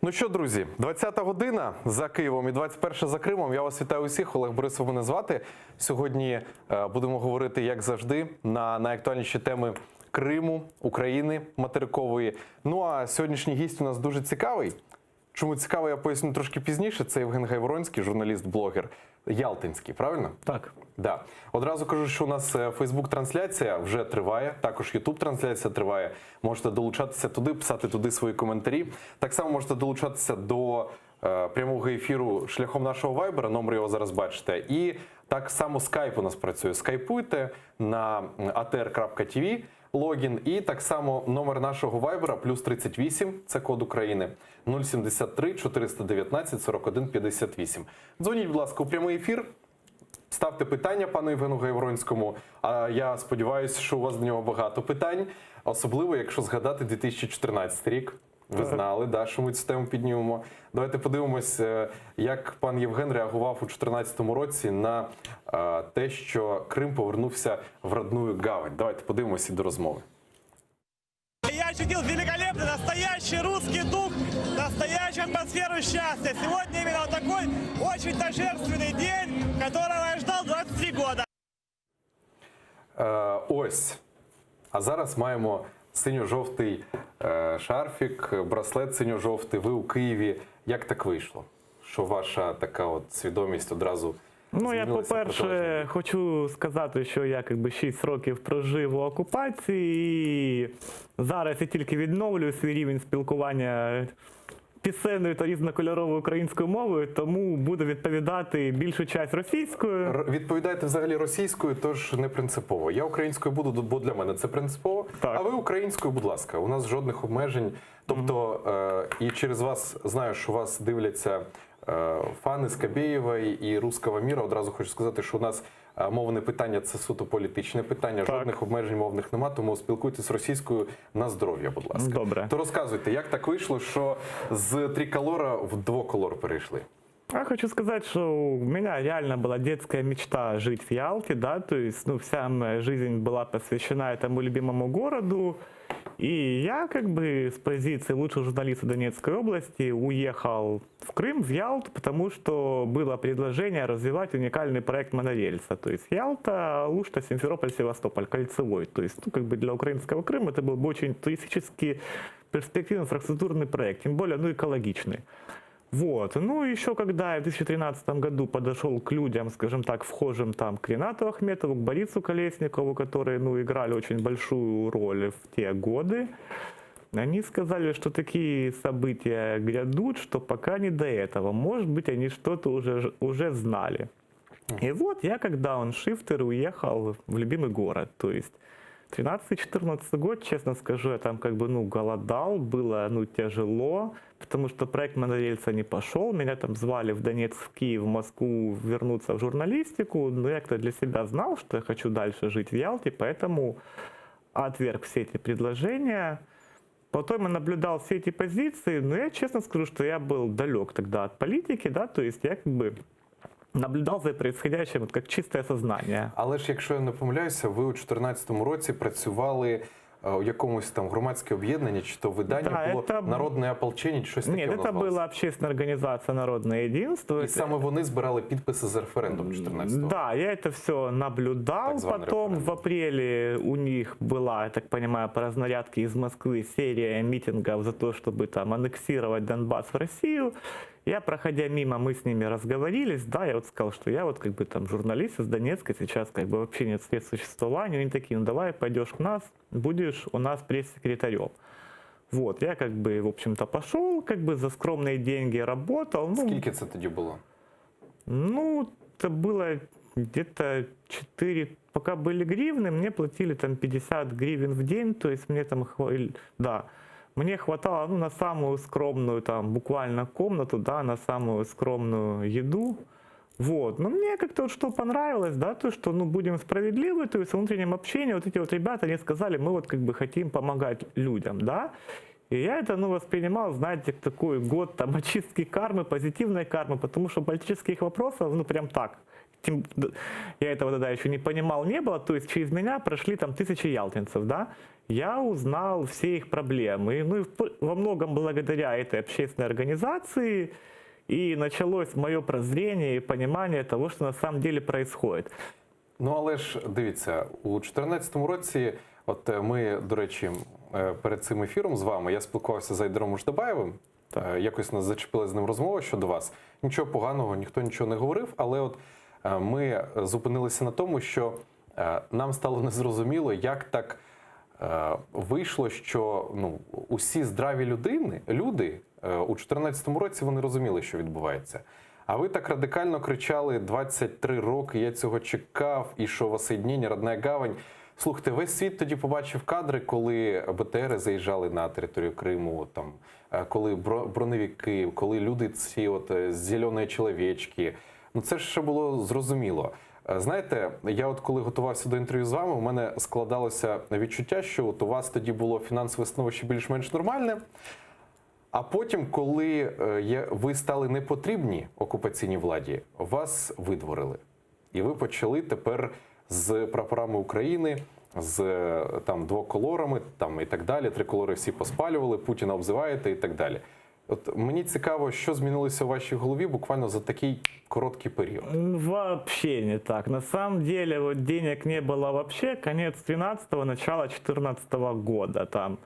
Ну що, друзі, 20-та година за Києвом і 21-та за Кримом. Я вас вітаю усіх. Олег Борисов мене звати. Сьогодні будемо говорити, як завжди, на найактуальніші теми Криму, України, материкової. Ну а сьогоднішній гість у нас дуже цікавий. Чому цікавий, я поясню трошки пізніше. Це Євген Гайворонський, журналіст-блогер ялтинський, правильно? Так. Да. Одразу кажу, що у нас Фейсбук-трансляція вже триває, також Ютуб-трансляція триває. Можете долучатися туди, писати туди свої коментарі. Так само можете долучатися до прямого ефіру шляхом нашого вайбера, номер його зараз бачите. І так само скайп у нас працює. Скайпуйте на atr.tv, логін, і так само номер нашого вайбера +38, це код України, 073 419 41 58. Дзвоніть, будь ласка, у прямий ефір. Ставте питання пану Євгену Гайворонському, а я сподіваюся, що у вас до нього багато питань, особливо, якщо згадати 2014 рік. Ви знали, да, що ми цю тему піднімемо. Давайте подивимось, як пан Євген реагував у 2014 році на те, що Крим повернувся в родную гавань. Давайте подивимося до розмови. Я ощутил великолепный, настоящий русский дух, настоящую атмосферу счастья. Сегодня именно вот такой очень торжественный день, которого я ждал 23 года. Ось. А зараз маємо синьо-жовтий шарфік, браслет синьо-жовтий. Ви у Києві. Як так вийшло? Що ваша така от свідомість одразу Ну, я, змінилася по-перше, протилежно? хочу сказати, що я 6 років прожив у окупації, і зараз я тільки відновлюю свій рівень спілкування пісенною та різнокольоровою українською мовою, тому буду відповідати більшу часть російською. Відповідайте взагалі російською, тож не принципово. Я українською буду, бо для мене це принципово. Так. А ви українською, будь ласка. У нас жодних обмежень. Тобто, і через вас, знаю, що вас дивляться фани Скабєєвої і Руського міра. Одразу хочу сказати, що у нас мовне питання – це суто політичне питання. Так. Жодних обмежень мовних нема, тому спілкуйтесь російською на здоров'я, будь ласка. Добре. То розказуйте, як так вийшло, що з триколора в двоколор перейшли? Я хочу сказать, что у меня реально была детская мечта жить в Ялте, да, то есть, ну, вся моя жизнь была посвящена этому любимому городу, и я, с позиции лучшего журналиста Донецкой области уехал в Крым, в Ялту, потому что было предложение развивать уникальный проект монорельса, то есть Ялта, Алушта, Симферополь, Севастополь, кольцевой, то есть, ну, для украинского Крыма это был бы очень туристически перспективный инфраструктурный проект, тем более, ну, экологичный. Вот. Ну, еще когда я в 2013 году подошел к людям, скажем так, вхожим там к Ренату Ахметову, к Борису Колесникову, которые, ну, играли очень большую роль в те годы, они сказали, что такие события грядут, что пока не до этого. Может быть, они что-то уже знали. И вот я, как дауншифтер, уехал в любимый город, то есть 13-14 год, честно скажу, я там голодал, было, ну, тяжело, потому что проект монорельса не пошел, меня там звали в Донецк, в Киев, в Москву вернуться в журналистику, но я для себя знал, что я хочу дальше жить в Ялте, поэтому отверг все эти предложения. Потом я наблюдал все эти позиции, но я честно скажу, что я был далек тогда от политики, да, то есть я наблюдав за происходящим як чисте сознання. Але ж, якщо я не помиляюся, ви у 2014 році працювали у якомусь там громадське об'єднання, чи то видання Да, було это... «Народне ополчення», чи щось таке Нет, воно это називалося? была общественная организация «Народное единство». І саме вони збирали підписи за референдум 14-го. Да, я это все наблюдал. Потом в апреле у них была, я так понимаю, по разнарядке из Москвы серия митингов за то, чтобы там аннексировать Донбасс в Россию. Я, проходя мимо, мы с ними разговорились, да, я сказал, что я там журналист из Донецка, сейчас вообще нет средств существования. Они такие, ну давай пойдешь к нас, будешь у нас пресс-секретарем. Вот, я в общем-то пошел, за скромные деньги работал. Ну, Скільки це тоді було? Ну, это было где-то 4, пока были гривны, мне платили там 50 гривен в день, то есть мне там, да, мне хватало, ну, на самую скромную там буквально комнату, да, на самую скромную еду. Вот. Но мне как-то что понравилось, да, то, что, ну, будем справедливы, то есть в внутреннем общении вот эти вот ребята, они сказали, мы вот хотим помогать людям, да. И я это, ну, воспринимал, знаете, как такой год там очистки кармы, позитивной кармы, потому что политических вопросов, ну, прям так, я этого тогда еще не понимал, не было, то есть через меня прошли там тысячи ялтинцев, да, я узнал все их проблемы, ну и во многом благодаря этой общественной организации и началось мое прозрение и понимание того, что на самом деле происходит. Ну, але ж дивіться, у 2014 році, от ми, до речі, перед цим ефіром з вами, я спілкувався з Айдаром Муждабаєвим, якось нас зачепила з ним розмова щодо вас. Нічого поганого, ніхто нічого не говорив, але от ми зупинилися на тому, що нам стало незрозуміло, як так вийшло, що ну, усі здраві люди у 2014 році вони розуміли, що відбувається. А ви так радикально кричали 23 роки, я цього чекав, і що воссоединення, родная гавань. Слухайте, весь світ тоді побачив кадри, коли БТРи заїжджали на територію Криму, там, коли броневики, коли люди ці от зелені чоловічки. Ну це ж ще було зрозуміло. Знаєте, я от коли готувався до інтерв'ю з вами, у мене складалося відчуття, що от у вас тоді було фінансове становище більш-менш нормальне, а потім, коли ви стали непотрібні окупаційній владі, вас видворили. І ви почали тепер з прапорами України, з там двоколорами там, і так далі, триколори всі поспалювали, Путіна обзиваєте і так далі. От мені цікаво, що змінилося у вашій голові буквально за такий короткий період. Вообще не так. На самом деле вот денег не было вообще. Конец 13-го, начало 14-го года. Там.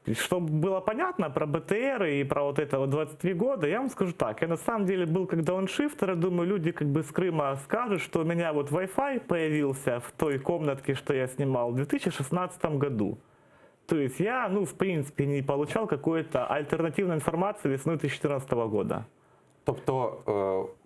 Чтобы было понятно про БТР и про вот это вот 23 года, я вам скажу так. Я на самом деле был как дауншифтер, я думаю, люди как бы с Крыма скажут, что у меня вот Wi-Fi появился в той комнатке, что я снимал в 2016 году. То есть я, ну, в принципе, не получал какой-то альтернативной информации весной 2014 года. Тобто,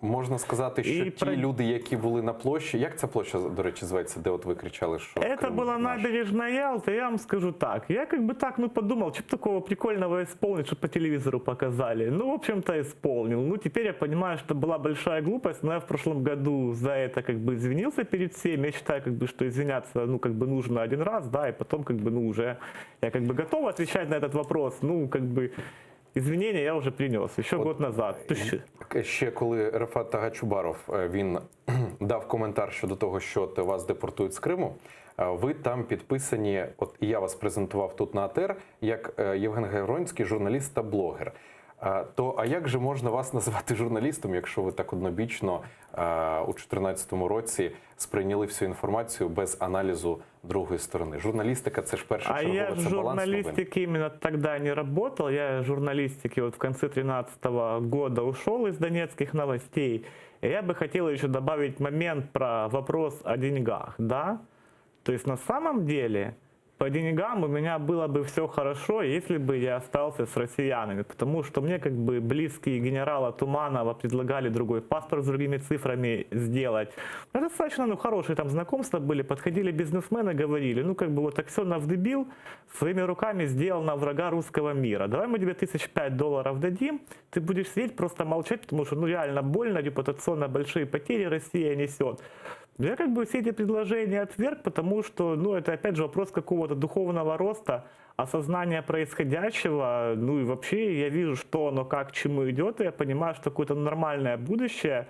можна сказати, що І ті про- люди, які були на площі, як ця площа, до речі, зветься, де от ви кричали, що Это Крим была наш? набережная Ялты, я вам скажу так. Я как бы так, ну, подумал, что такого прикольного исполнить, что по телевизору показали. Ну, в общем-то, исполнил. Ну, теперь я понимаю, что была большая глупость, но я в прошлом году за это как бы извинился перед всеми. Я считаю, как бы, что извиняться, ну, как бы нужно один раз, да, и потом, как бы, ну, уже я как бы готов отвечать на этот вопрос. Ну, как бы, извинения я уже принес еще год назад. Ще коли Рефат Тагачубаров він дав коментар щодо того, що от вас депортують з Криму, ви там підписані, от і я вас презентував тут на АТР, як Євген Гайронський, журналіст та блогер. А як же можна вас називати журналістом, якщо ви так однобічно у 2014 році сприйняли всю інформацію без аналізу другої сторони? Журналістика – це ж А першочергово, я це баланс новин. журналистики именно тогда не работал. Я журналистики вот в конце 2013 года ушел из донецких новостей. И я бы хотел еще добавить момент про вопрос о деньгах, да? То есть на самом деле по деньгам у меня было бы все хорошо, если бы я остался с россиянами, потому что мне как бы близкие генерала Туманова предлагали другой паспорт с другими цифрами сделать. Ну, достаточно, ну, хорошие там знакомства были, подходили бизнесмены, говорили, ну, как бы вот Аксенов дебил, своими руками сделал на врага русского мира. Давай мы тебе $1005 дадим, ты будешь сидеть, просто молчать, потому что, ну, реально больно, репутационно большие потери Россия несет. Я как бы все эти предложения отверг, потому что, ну, это опять же вопрос какого-то духовного роста, осознания происходящего, ну и вообще я вижу, что оно как к чему идет, и я понимаю, что какое-то нормальное будущее,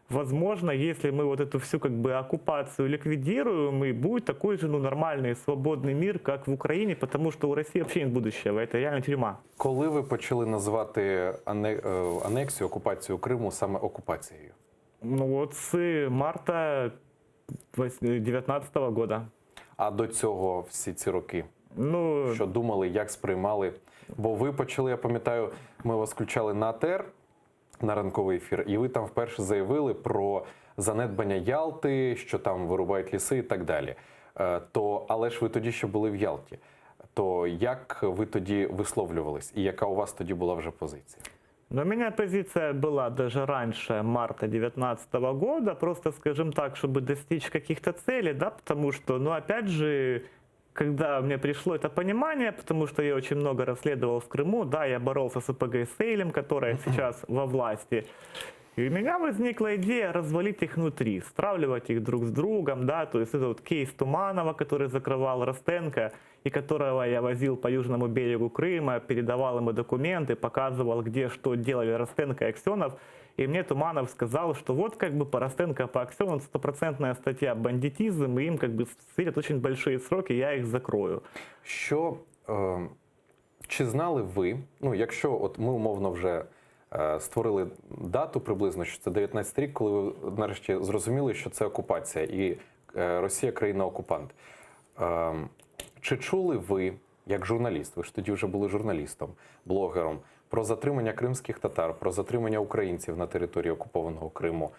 возможно, если мы вот эту всю как бы оккупацию ликвидируем, и будет такой же, ну, нормальный, свободный мир, как в Украине, потому что у России вообще нет будущего, это реально тюрьма. Коли ви почали називати анексію, окупацію Криму саме окупацією? Ну вот с марта 2019 года. А до цього всі ці роки? Ну, Що думали, як сприймали? Бо ви почали, я пам'ятаю, ми вас включали на АТР, на ранковий ефір, і ви там вперше заявили про занедбання Ялти, що там вирубають ліси і так далі. Але ж ви тоді ще були в Ялті. То як ви тоді висловлювались? І яка у вас тоді була вже позиція? но у меня позиция была даже раньше марта 2019 года, просто, скажем так, чтобы достичь каких-то целей, да, потому что, ну, опять же, когда мне пришло это понимание, потому что я очень много расследовал в Крыму, да, я боролся с ОПГ Сейлем, которая сейчас во власти, и у меня возникла идея развалить их внутри, стравливать их друг с другом, да, то есть это вот кейс Туманова, который закрывал Ростенко, и которого я возил по южному берегу Крыма, передавал ему документы, показывал, где что делали Ростенко и Аксенов. и мне Туманов сказал, что вот как бы Поростенко по Аксенову стопроцентная статья бандитизм, и им как бы светят очень большие сроки, я их закрою. Що, чи знали ви, ну якщо от ми умовно вже створили дату приблизно, що це 19 рік, коли ви нарешті зрозуміли, що це окупація і Росія країна-окупант. Чи чули ви, як журналіст, ви ж тоді вже були журналістом, блогером, про затримання кримських татар, про затримання українців на території окупованого Криму?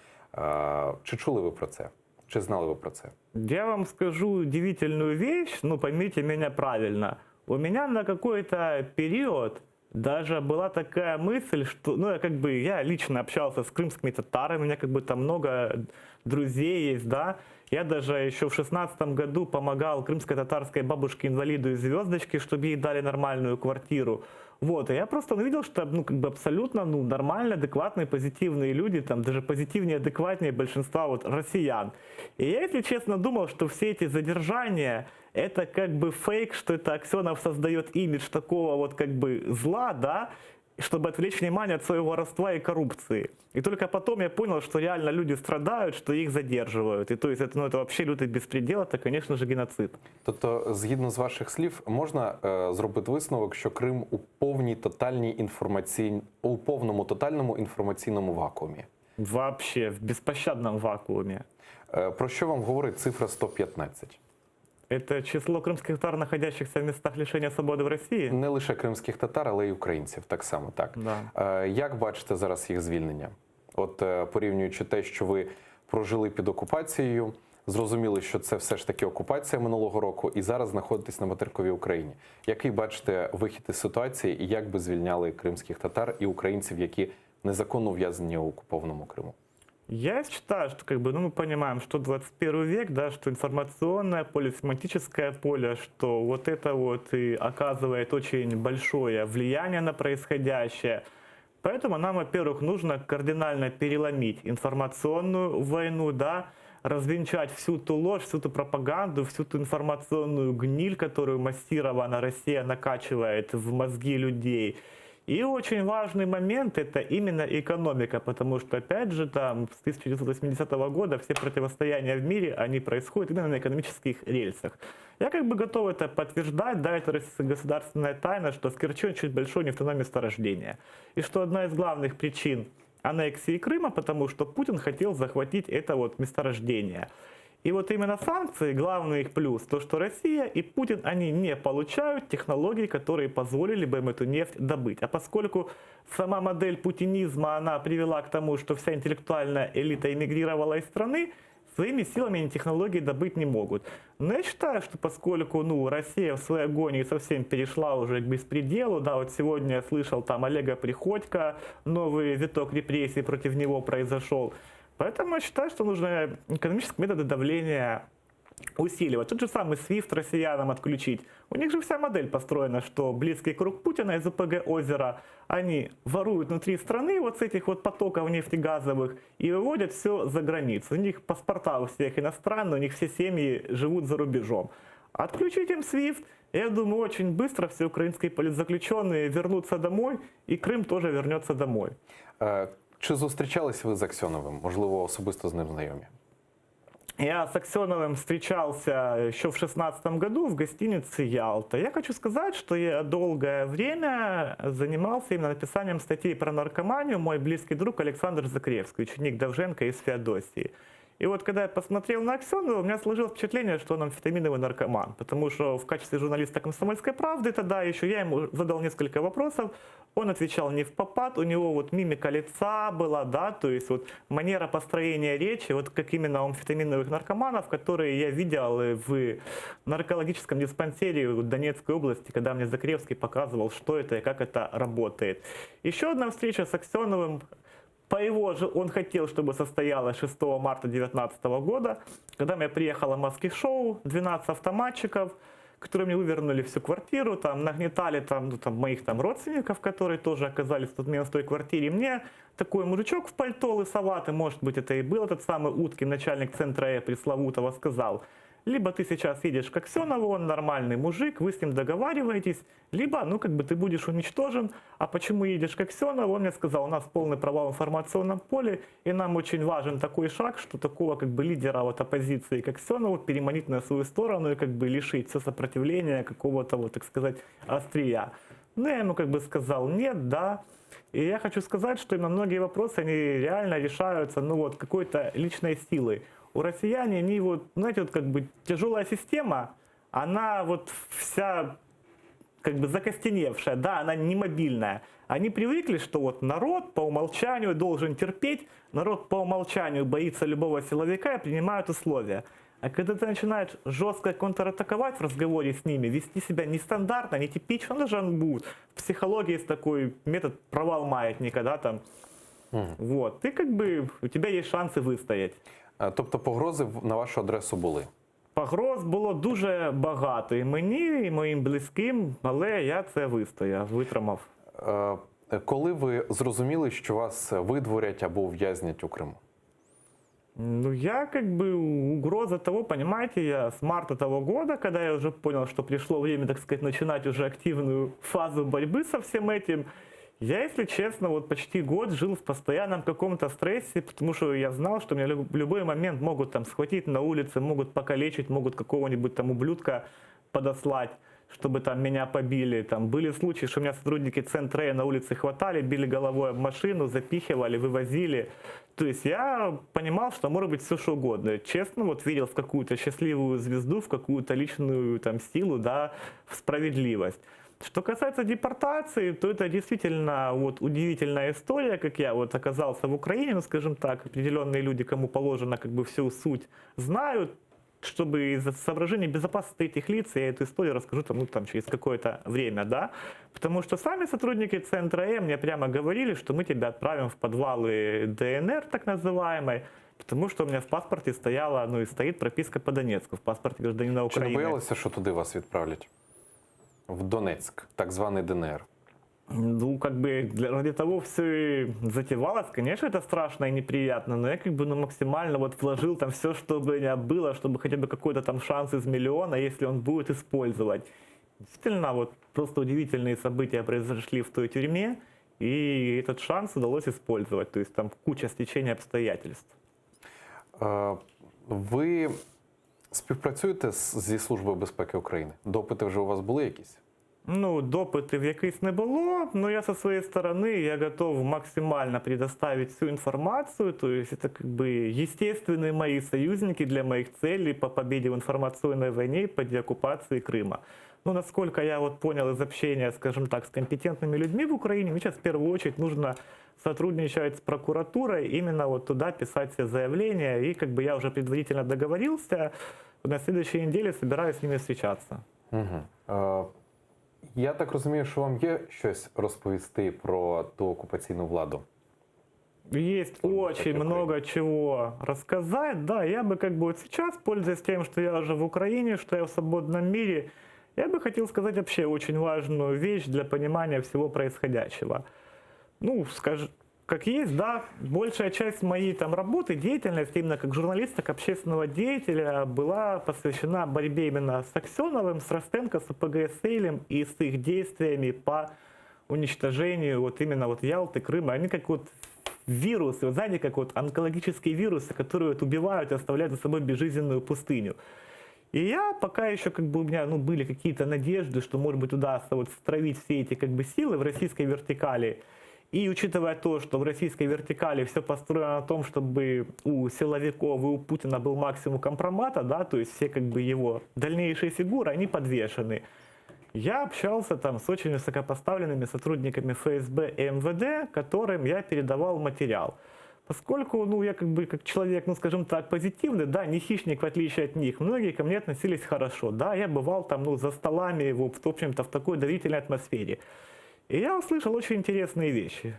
Чи чули ви про це? Чи знали ви про це? Я вам скажу удивительную вещь, ну поймите меня правильно. У меня на какой-то период даже была такая мысль, что, ну, я лично общался с крымскими татарами, у меня как бы там много друзей есть, да. Я даже еще в 16 году помогал крымско-татарской бабушке-инвалиду из Звездочки, чтобы ей дали нормальную квартиру. Вот, и я просто увидел, что, ну, как бы абсолютно, ну, нормально, адекватные, позитивные люди, там, даже позитивнее, адекватнее большинства вот россиян. И я, если честно, думал, что все эти задержания, это как бы фейк, что это Аксенов создает имидж такого вот как бы зла, да, чтобы отвлечь внимание от своего воровства и коррупции. И только потом я понял, что реально люди страдают, что их задерживают. И то есть это, ну, это вообще лютый беспредел, это, конечно же, геноцид. Тобто, згідно з ваших слів, можна зробити висновок, що Крим у повному тотальному інформаційному вакуумі? Вообще, в беспощадном вакууме. Про що вам говорить цифра 115? Это число крымских татар, находящихся в местах лишения свободы в России? Не лише кримських татар, але й українців, так само, так. Да. Як бачите зараз їх звільнення? От порівнюючи те, що ви прожили під окупацією, зрозуміли, що це все ж таки окупація минулого року, і зараз знаходитесь на материковій Україні. Який бачите вихід із ситуації, і як би звільняли кримських татар і українців, які незаконно ув'язнені у окупованому Криму? Я считаю, что как бы, ну, мы понимаем, что 21 век, да, что информационное поле, семантическое поле, что вот это вот и оказывает очень большое влияние на происходящее. Поэтому нам, во-первых, нужно кардинально переломить информационную войну, да, развенчать всю ту ложь, всю ту пропаганду, всю ту информационную гниль, которую массированно Россия накачивает в мозги людей. И очень важный момент – это именно экономика, потому что, опять же, там, с 1980 года все противостояния в мире, они происходят именно на экономических рельсах. Я как бы готов это подтверждать, да, это государственная тайна, что в Керчи очень большое нефтяное месторождение. И что одна из главных причин аннексии Крыма, потому что Путин хотел захватить это вот месторождение. И вот именно санкции, главный их плюс, то что Россия и Путин, они не получают технологий, которые позволили бы им эту нефть добыть. А поскольку сама модель путинизма, она привела к тому, что вся интеллектуальная элита эмигрировала из страны, своими силами они технологии добыть не могут. Но я считаю, что поскольку, ну, Россия в своей агонии совсем перешла уже к беспределу, да, вот сегодня я слышал там Олега Приходько, новый виток репрессий против него произошел. Поэтому я считаю, что нужно экономические методы давления усиливать. Тот же самый SWIFT россиянам отключить. У них же вся модель построена, что близкий круг Путина из ОПГ «Озеро», они воруют внутри страны вот с этих вот потоков нефтегазовых и выводят все за границу. У них паспорта у всех иностранные, у них все семьи живут за рубежом. Отключить им SWIFT, я думаю, очень быстро все украинские политзаключенные вернутся домой, и Крым тоже вернется домой. Чи зустрічались ви з Аксьоновим? Можливо, особисто з ним знайомі? Я с Аксеновым встречался еще в 2016 году в гостинице «Ялта». Я хочу сказать, что я долгое время занимался именно написанием статей про наркоманию. Мой близкий друг Александр Закревский, ученик Довженко из Феодосии. И вот когда я посмотрел на Аксенова, у меня сложилось впечатление, что он амфетаминовый наркоман. Потому что в качестве журналиста «Комсомольской правды» тогда еще я ему задал несколько вопросов, он отвечал не впопад, у него вот мимика лица была, да, то есть вот манера построения речи, вот как именно у амфетаминовых наркоманов, которые я видел в наркологическом диспансере в Донецкой области, когда мне Закревский показывал, что это и как это работает. Еще одна встреча с Аксеновым. По его же он хотел, чтобы состоялось 6 марта 2019 года, когда я приехал в маски-шоу, 12 автоматчиков, которые мне вывернули всю квартиру, там нагнетали там, ну, там, моих там родственников, которые тоже оказались в тот момент в той квартире. Мне такой мужичок в пальто лысоватый, может быть, это и был этот самый Уткин, начальник центра пресловутого, сказал: Либо ты сейчас едешь к Аксенову, он нормальный мужик, вы с ним договариваетесь, либо, ну, как бы ты будешь уничтожен. А почему едешь к Аксенову? Он мне сказал, у нас полный провал в информационном поле, и нам очень важен такой шаг, что такого как бы лидера вот оппозиции к Аксенову переманить на свою сторону и как бы лишить все сопротивления какого-то, вот, так сказать, острия. Ну, я ему как бы сказал нет, да. И я хочу сказать, что именно многие вопросы, они реально решаются, ну, вот, какой-то личной силой. У россиян, они вот, знаете, вот как бы тяжелая система, она вот вся как бы закостеневшая, да, она не мобильная. Они привыкли, что вот народ по умолчанию должен терпеть, народ по умолчанию боится любого силовика и принимают условия. А когда ты начинаешь жестко контратаковать в разговоре с ними, вести себя нестандартно, нетипично, даже он будет. В психологии есть такой метод провал маятника, да, там. Вот, ты как бы, у тебя есть шанси вистояти. Тобто погрози на вашу адресу були? Погроз було дуже багато і мені, і моїм близьким, але я це вистояв, витримав. Коли ви зрозуміли, що вас видворять або ув'язнять у Криму? Ну, я как бы угроза того, понимаете, я с марта того года, когда я уже понял, что пришло время, так сказать, начинать уже активную фазу борьбы со всем этим, я, если честно, вот почти год жил в постоянном каком-то стрессе, потому что я знал, что меня в любой момент могут там схватить на улице, могут покалечить, могут какого-нибудь там ублюдка подослать, чтобы там меня побили. Там были случаи, что меня сотрудники Центра на улице хватали, били головой об машину, запихивали, вывозили. То есть я понимал, что может быть все что угодно. Честно, вот верил в какую-то счастливую звезду, в какую-то личную там силу, да, в справедливость. Что касается депортации, то это действительно вот удивительная история, как я вот оказался в Украине, ну, скажем так, определенные люди, кому положено как бы всю суть, знают, чтобы из-за соображений безопасности этих лиц я эту историю расскажу там, ну, там, через какое-то время, да, потому что сами сотрудники Центра мне прямо говорили, что мы тебя отправим в подвалы ДНР, так называемой, потому что у меня в паспорте стояла, ну, и стоит прописка по Донецку, в паспорте гражданина Чи не Украины. боялися, що туди вас відправлять? В Донецьк, так званий ДНР. Ну, как бы ради того все и затевалось. Конечно, это страшно и неприятно, но я как бы максимально вот вложил там все, что у меня было, чтобы хотя бы какой-то там шанс из миллиона, если он будет использовать. Действительно, вот просто удивительные события произошли в той тюрьме, и этот шанс удалось использовать. То есть там куча стечения обстоятельств. Ви співпрацюєте зі Службою безпеки України? Допити вже у вас були якісь? Ну, допитів якихось не було, но я со своей стороны, я готов максимально предоставить всю информацию, то есть это как бы естественные мои союзники для моих целей по победе в информационной войне и по деоккупации Крыма. Ну, насколько я вот понял из общения, скажем так, с компетентными людьми в Украине, мне сейчас в первую очередь нужно сотрудничать с прокуратурой, именно вот туда писать все заявления, и как бы я уже предварительно договорился, на следующей неделе собираюсь с ними встречаться. Угу. Я так розумію, що вам є щось розповісти про ту окупаційну владу? Есть очень много чего рассказать. Да, я бы как бы вот сейчас, пользуясь тем, что я уже в Украине, что я в свободном мире, я бы хотел сказать вообще очень важную вещь для понимания всего происходящего. Ну, скажем, как есть, да, большая часть моей там работы, деятельности, именно как журналиста, как общественного деятеля, была посвящена борьбе именно с Аксеновым, с Ростенко, с ОПГ-Сейлем и с их действиями по уничтожению вот именно вот Ялты, Крыма. Они как вот вирусы, вот знаете, как вот онкологические вирусы, которые вот убивают и оставляют за собой безжизненную пустыню. И я пока еще как бы у меня ну, были какие-то надежды, что может быть удастся вот стравить все эти как бы силы в российской вертикали. И учитывая то, что в российской вертикали все построено на том, чтобы у силовиков и у Путина был максимум компромата, да, то есть все как бы его дальнейшие фигуры, они подвешены. Я общался там с очень высокопоставленными сотрудниками ФСБ и МВД, которым я передавал материал. Поскольку, ну, я как бы как человек, ну, скажем так, позитивный, да, не хищник, в отличие от них, многие ко мне относились хорошо, да, я бывал там, ну, за столами, в общем-то, в такой доверительной атмосфере. И я услышал очень интересные вещи.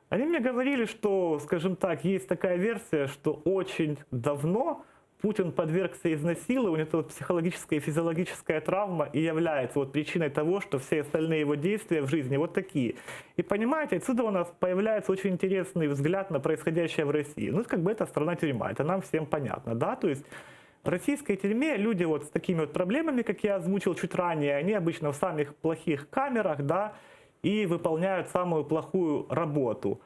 Они мне говорили, что, скажем так, есть такая версия, что очень давно Путин подвергся изнасилованию, это вот психологическая и физиологическая травма и является вот причиной того, что все остальные его действия в жизни вот такие. И понимаете, отсюда у нас появляется очень интересный взгляд на происходящее в России. Ну, как бы это страна-тюрьма, это нам всем понятно, да, то есть В российской тюрьме люди вот с такими вот проблемами, как я озвучил чуть ранее, они обычно в самых плохих камерах, да, и выполняют самую плохую работу.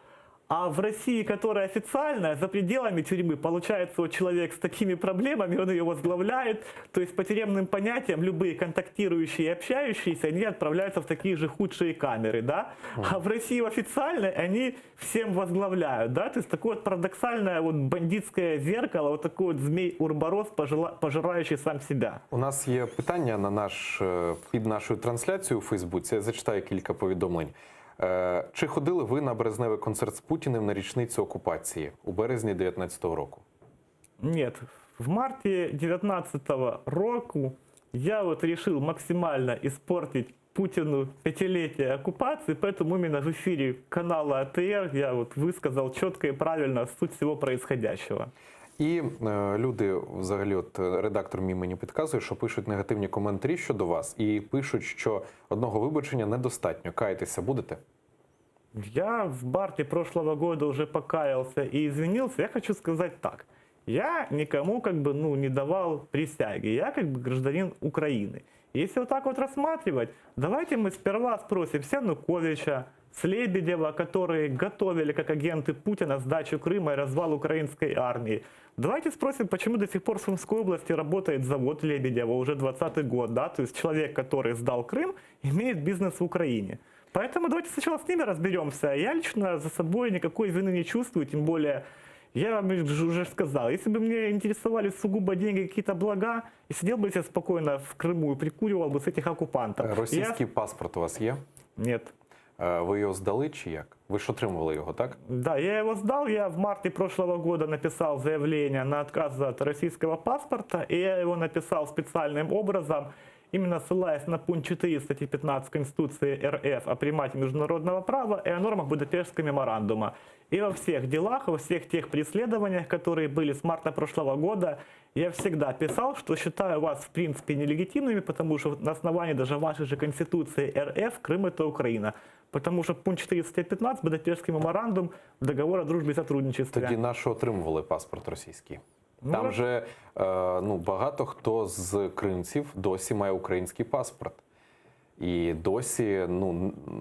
А в России, которая официальная, за пределами тюрьмы, получается вот человек с такими проблемами, он ее возглавляет. То есть по тюремным понятиям любые контактирующие и общающиеся, они отправляются в такие же худшие камеры, да. А в России официальной они всем возглавляют, да. То есть такое вот парадоксальное вот бандитское зеркало, вот такой вот змей-урборос, пожирающий сам себя. У нас є питання на під нашою трансляцією у Фейсбуці. Я зачитаю кілька повідомлень. Чи ходили ви на березневий концерт з Путіним на річницю окупації у березні 2019 року? Нет, в марте 2019 року я вот решил максимально испортить Путину пятилетие оккупации, поэтому именно в эфире канала АТР я вот высказал четко и правильно суть всего происходящего. І люди, взагалі, от редактор мій мені підказує, що пишуть негативні коментарі щодо вас і пишуть, що одного вибачення недостатньо. Каятися будете? Я в марте прошлого года уже покаялся и извинился. Я хочу сказать так. Я никому не давал присяги. Я гражданин Украины. Если вот так вот рассматривать, давайте мы сперва спросим с Януковича, с Лебедева, которые готовили как агенты Путина сдачу Крыма и развал украинской армии. Давайте спросим, почему до сих пор в Сумской области работает завод Лебедева, уже 20-й год, да, то есть человек, который сдал Крым, имеет бизнес в Украине. Поэтому давайте сначала с ними разберемся. Я лично за собой никакой вины не чувствую, тем более, я вам уже сказал, если бы меня интересовали сугубо деньги, какие-то блага, я сидел бы себе спокойно в Крыму и прикуривал бы с этих оккупантов. Російський паспорт у вас є? Нет. Ви його здали чи як? Ви ж отримували його, так? Да, я его сдал. Я в марте прошлого года написал заявление на отказ от российского паспорта, и я его написал специальным образом, именно ссылаясь на пункт 4 статьи 15 Конституции РФ о примате международного права и о нормах Будапештского меморандума. И во всех делах, во всех тех преследованиях, которые были с марта прошлого года, я всегда писал, что считаю вас в принципе нелегитимными, потому что на основании даже вашей же Конституции РФ Крым это Украина. Потому что пункт 4 статья 15 Будапештский меморандум, договор о дружбе и сотрудничестве. Тоді на що отримували паспорт російський? Ну, Там же багато хто з кримців досі має український паспорт. І досі,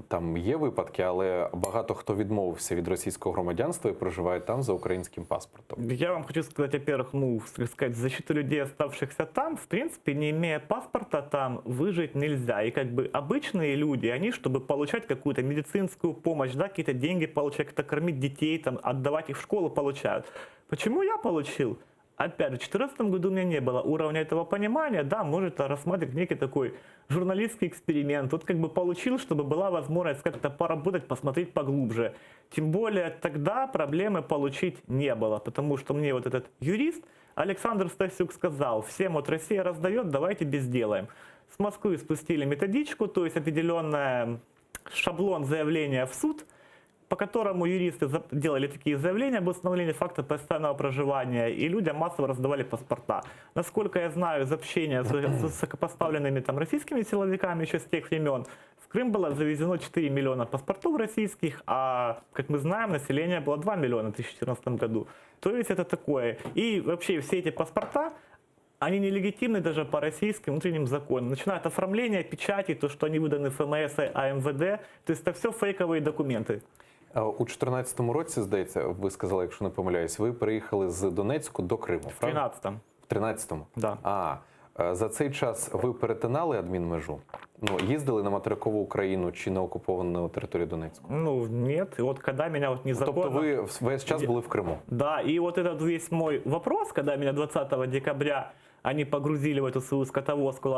там є випадки, але багато хто відмовився від російського громадянства і проживає там за українським паспортом. Я вам хочу сказать, во-первых, защиту людей, оставшихся там, в принципе, не имея паспорта, там выжить нельзя. И обычные люди, они, чтобы получать какую-то медицинскую помощь, да, какие-то деньги получать, как-то кормить детей, там, отдавать их в школу, получают. Почему я получил? Опять же, в 2014 году у меня не было уровня этого понимания, да, может рассматривать некий такой журналистский эксперимент. Тут получил, чтобы была возможность как-то поработать, посмотреть поглубже. Тем более тогда проблемы получить не было, потому что мне вот этот юрист Александр Стасюк сказал, всем вот Россия раздает, давайте безделаем. С Москвы спустили методичку, то есть определенный шаблон заявления в суд, по которому юристы делали такие заявления об установлении факта постоянного проживания, и людям массово раздавали паспорта. Насколько я знаю, из общения с высокопоставленными там российскими силовиками еще с тех времен, в Крым было завезено 4 миллиона паспортов российских, а, как мы знаем, население было 2 миллиона в 2014 году. То есть это такое. И вообще все эти паспорта, они нелегитимны даже по российским внутренним законам. Начиная от оформления, печати, то, что они выданы ФМС, АМВД, то есть это все фейковые документы. У 2014 році, здається, ви сказали, якщо не помиляюсь, ви приїхали з Донецьку до Криму, правда? В 13-м. В 13-му? Да. За цей час ви перетинали адмінмежу? Їздили на материкову Україну чи на окуповану територію Донецьку? Нет. И вот когда меня незаконно... Тобто ви весь час були в Криму? Да, и вот этот весь мой вопрос, когда меня 20 декабря они погрузили в эту свою скотовозку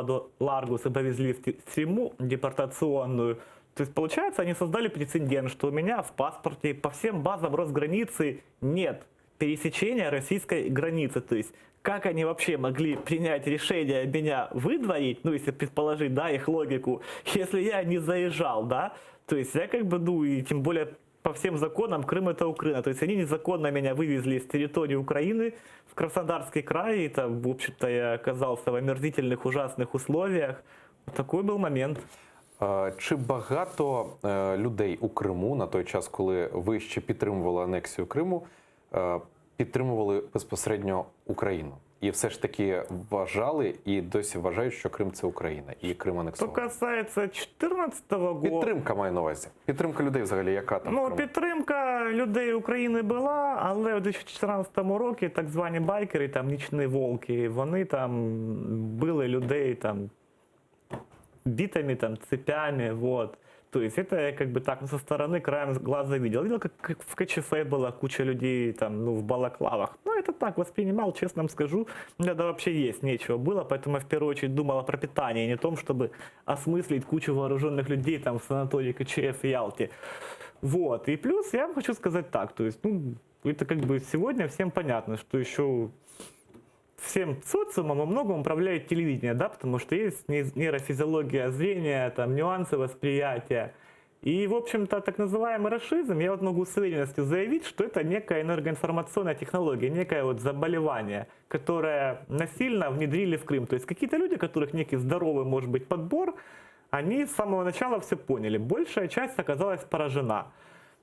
Ларгус и повезли в тюрьму депортационную. То есть, получается, они создали прецедент, что у меня в паспорте по всем базам Росграницы нет пересечения российской границы. То есть, как они вообще могли принять решение меня выдворить, если предположить, да, их логику, если я не заезжал, да? То есть, я и тем более по всем законам Крым это Украина. То есть, они незаконно меня вывезли с территории Украины в Краснодарский край. Это, в общем-то, я оказался в омерзительных, ужасных условиях. Вот такой был момент. Чи багато людей у Криму на той час, коли ви ще підтримували анексію Криму, підтримували безпосередньо Україну? і все ж таки вважали і досі вважають, що Крим це Україна і Крим Что анексований? касается 2014 года, Підтримка маю на увазі. Підтримка людей взагалі, яка там в ну, Криму? підтримка людей України була, але у 2014 році так звані байкери, там нічні волки, вони там били людей там битами, там, цепями, вот. То есть это я как бы так со стороны краем глаза видел. Видел, как в КЧФ была куча людей там, ну, в балаклавах. Ну, это так воспринимал, честно вам скажу. Мне да вообще есть нечего было, поэтому я в первую очередь думал о пропитании, не о том, чтобы осмыслить кучу вооруженных людей там в санатории КЧФ в Ялте. Вот. И плюс я вам хочу сказать так, то есть, ну, это как бы сегодня всем понятно, что еще всем социумом во многом управляет телевидение, да, потому что есть нейрофизиология зрения, там, нюансы восприятия. И, в общем-то, так называемый расизм, я вот могу с уверенностью заявить, что это некая энергоинформационная технология, некое вот заболевание, которое насильно внедрили в Крым. То есть какие-то люди, у которых некий здоровый, может быть, подбор, они с самого начала все поняли. Большая часть оказалась поражена.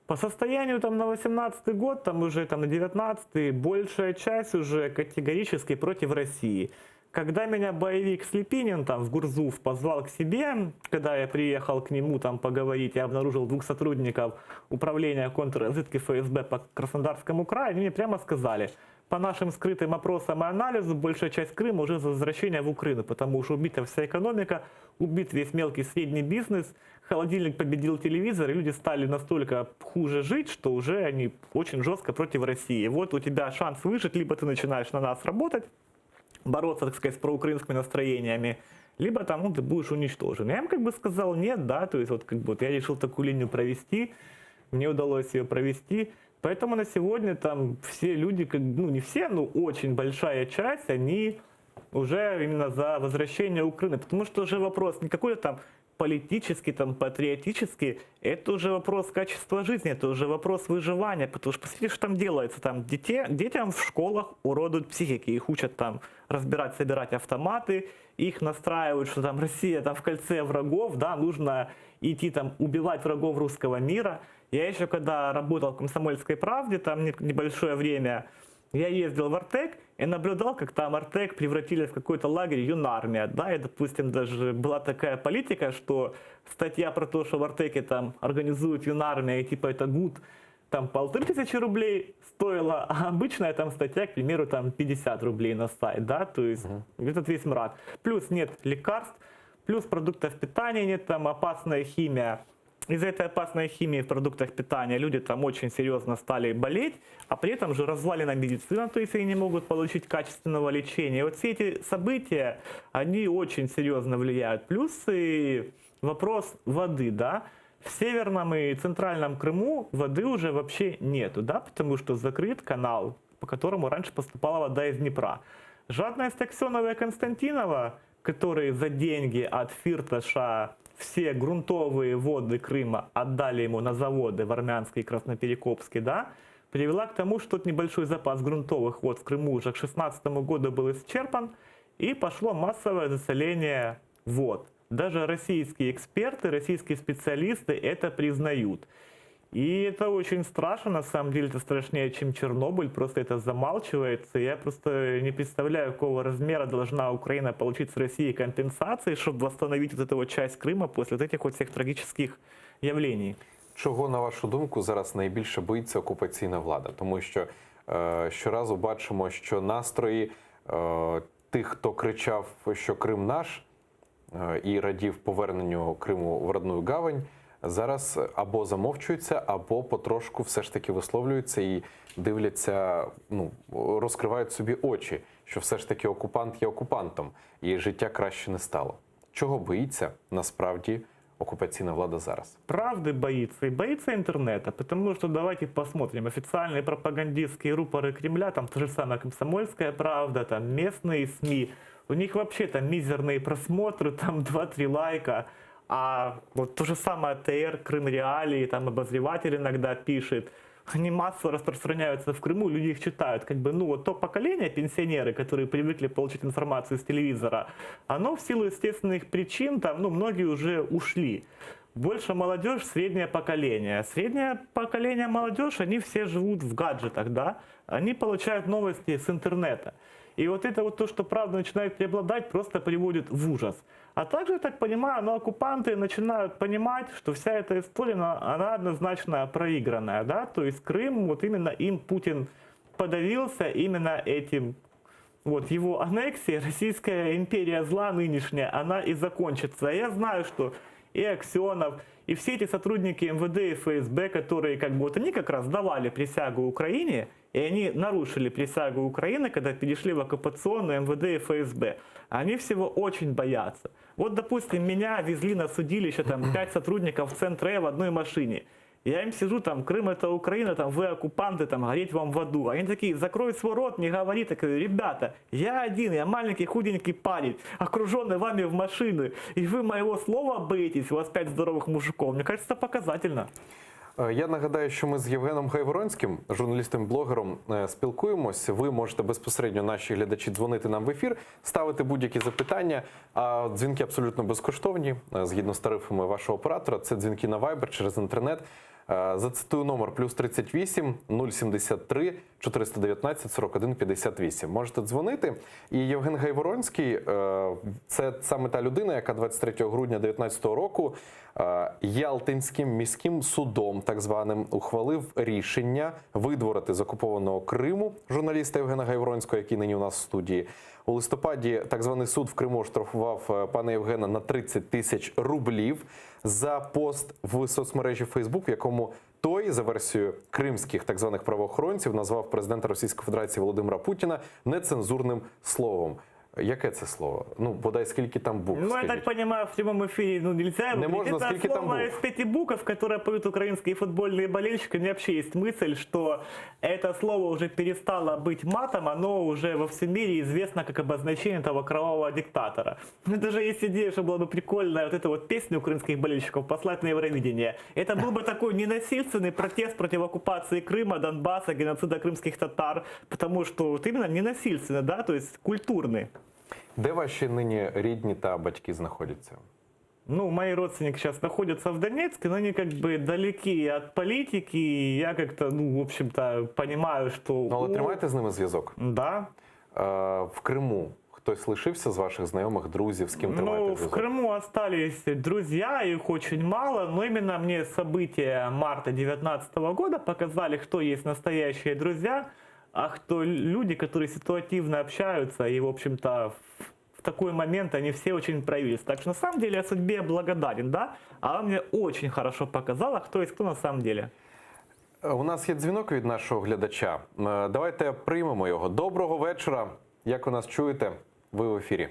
По состоянию там, на 18 год, там, уже там, на 19 большая часть уже категорически против России. Когда меня боевик Слепинин там, в Гурзуф позвал к себе, когда я приехал к нему там, поговорить, я обнаружил 2 сотрудников управления контрразведки ФСБ по Краснодарскому краю, они мне прямо сказали, по нашим скрытым опросам и анализу, большая часть Крыма уже за возвращение в Украину, потому что убита вся экономика, убит весь мелкий средний бизнес, холодильник победил телевизор, и люди стали настолько хуже жить, что уже они очень жестко против России. Вот у тебя шанс выжить, либо ты начинаешь на нас работать, бороться, так сказать, с проукраинскими настроениями, либо там, ну, ты будешь уничтожен. Я им как бы сказал нет, да, то есть вот как бы вот я решил такую линию провести, мне удалось ее провести. Поэтому на сегодня там все люди, ну не все, но очень большая часть, они уже именно за возвращение Украины. Потому что уже вопрос не какой-то там политический, там, патриотический, это уже вопрос качества жизни, это уже вопрос выживания. Потому что посмотрите, что там делается. Там детям в школах уродуют психики, их учат там разбирать, собирать автоматы, их настраивают, что там Россия там в кольце врагов, да, нужно идти там убивать врагов русского мира. Я еще когда работал в «Комсомольской правде», там небольшое время, я ездил в Артек и наблюдал, как там Артек превратили в какой-то лагерь юнармия, да, и, допустим, даже была такая политика, что статья про то, что в Артеке там организуют юнармия, и типа это гуд, там 1500 рублей стоила, а обычная там статья, к примеру, там 50 рублей на сайт, да, то есть этот весь мрак. Плюс нет лекарств, плюс продуктов питания нет, там опасная химия. Из-за этой опасной химии в продуктах питания люди там очень серьезно стали болеть, а при этом же развалена медицина, то есть они не могут получить качественного лечения. И вот все эти события, они очень серьезно влияют. Плюс и вопрос воды, да. В Северном и Центральном Крыму воды уже вообще нету, да, потому что закрыт канал, по которому раньше поступала вода из Днепра. Жадность Аксенова и Константинова, которые за деньги от Фирташа все грунтовые воды Крыма отдали ему на заводы в Армянске и Красноперекопске, да, привела к тому, что тот небольшой запас грунтовых вод в Крыму уже к 2016 году был исчерпан, и пошло массовое засоление вод. Даже российские эксперты, российские специалисты это признают. И это очень страшно, на самом деле это страшнее, чем Чернобыль, просто это замалчивается. Я просто не представляю, какого размера должна Украина получить с России компенсации, чтобы восстановить вот эту вот часть Крыма после вот этих вот всех трагических явлений. Чого, на вашу думку, зараз найбільше боїться окупаційна влада? Тому що щоразу бачимо, що настрої тих, хто кричав, що Крим наш, і радів поверненню Криму в родну гавань, зараз або замовчуються, або потрошку все ж таки висловлюються і дивляться, ну, розкривають собі очі, що все ж таки окупант є окупантом, і життя краще не стало. Чого боїться насправді оккупационная влада зараз? Правды боится и боится интернета, потому что давайте посмотрим официальные пропагандистские рупоры Кремля, там та же самая «Комсомольская правда», там местные СМИ, у них вообще там мизерные просмотры, там 2-3 лайка, а вот то же самое ТР, Крым Реалии, там обозреватель иногда пишет, они массово распространяются в Крыму, люди их читают. Как бы, ну, вот то поколение, пенсионеры, которые привыкли получить информацию с телевизора, оно в силу естественных причин, там, ну, многие уже ушли. Больше молодежь, среднее поколение. Среднее поколение молодежь, они все живут в гаджетах, да? Они получают новости с интернета. И вот это вот то, что правда начинает преобладать, просто приводит в ужас. А также, я так понимаю, оккупанты начинают понимать, что вся эта история, она однозначно проигранная, да, то есть Крым, вот именно им Путин подавился именно этим. Вот его аннексия, Российская империя зла нынешняя, она и закончится. Я знаю, что и Аксенов, и все эти сотрудники МВД и ФСБ, которые как бы вот они как раз давали присягу Украине, и они нарушили присягу Украины, когда перешли в оккупационную МВД и ФСБ. Они всего очень боятся. Вот, допустим, меня везли на судилище, там, 5 сотрудников в центре в одной машине. Я им сижу, там, Крым это Украина, там, вы оккупанты, там, гореть вам в аду. Они такие, закрой свой рот, не говори. Так, ребята, я один, я маленький худенький парень, окруженный вами в машины, и вы моего слова боитесь, у вас 5 здоровых мужиков. Мне кажется, это показательно. Я нагадаю, що ми з Євгеном Гайворонським, журналістом і блогером, спілкуємось. Ви можете безпосередньо, наші глядачі, дзвонити нам в ефір, ставити будь-які запитання. А дзвінки абсолютно безкоштовні, згідно з тарифами вашого оператора. Це дзвінки на Viber через інтернет. Зацитую номер +38 073 419 41 58. Можете дзвонити. І Євген Гайворонський – це саме та людина, яка 23 грудня 2019 року Ялтинським міським судом, так званим, ухвалив рішення видворити з окупованого Криму журналіста Євгена Гайворонського, який нині у нас в студії. У листопаді так званий суд в Криму штрафував пана Євгена на 30 тисяч рублів за пост в соцмережі Facebook, в якому той, за версією кримських так званих правоохоронців, назвав президента Російської Федерації Володимира Путіна нецензурним словом. Яке це слово? Ну, бодай скільки там букв, Ну, я скажіть. так понимаю, в прямом эфире нельзя. Не можно, Это сколько там слово букв? из 5 букв, которое поют украинские футбольные болельщики. У меня вообще есть мысль, что это слово уже перестало быть матом, оно уже во всем мире известно как обозначение этого кровавого диктатора. Ну, даже есть идея, что было бы прикольно вот эту вот песню украинских болельщиков послать на Евровидение. Это был бы такой ненасильственный протест против оккупации Крыма, Донбасса, геноцида крымских татар, потому что вот именно ненасильственный, да, то есть культурный. Де ваші нині рідні та батьки знаходяться? Ну, мои родственники сейчас находятся в Донецке, но они как бы далеки от политики, и я как-то, ну, в общем-то, понимаю, что... Ну, але тримаєте з ними зв'язок? Да. В Криму хтось лишився з ваших знайомих, друзів, з ким тримаєте Ну, в зв'язок? Крыму остались друзья, их очень мало, но именно мне события марта 2019 года показали, кто есть настоящие друзья, а кто люди, которые ситуативно общаются, и, в общем-то, в такой момент они все очень проявились. Так что, на самом деле, я судьбе благодарен, да, а она мне очень хорошо показала, кто есть кто на самом деле. У нас є дзвінок від нашого глядача. Давайте приймемо його. Доброго вечора. Як ви нас чуєте? Ви в ефірі.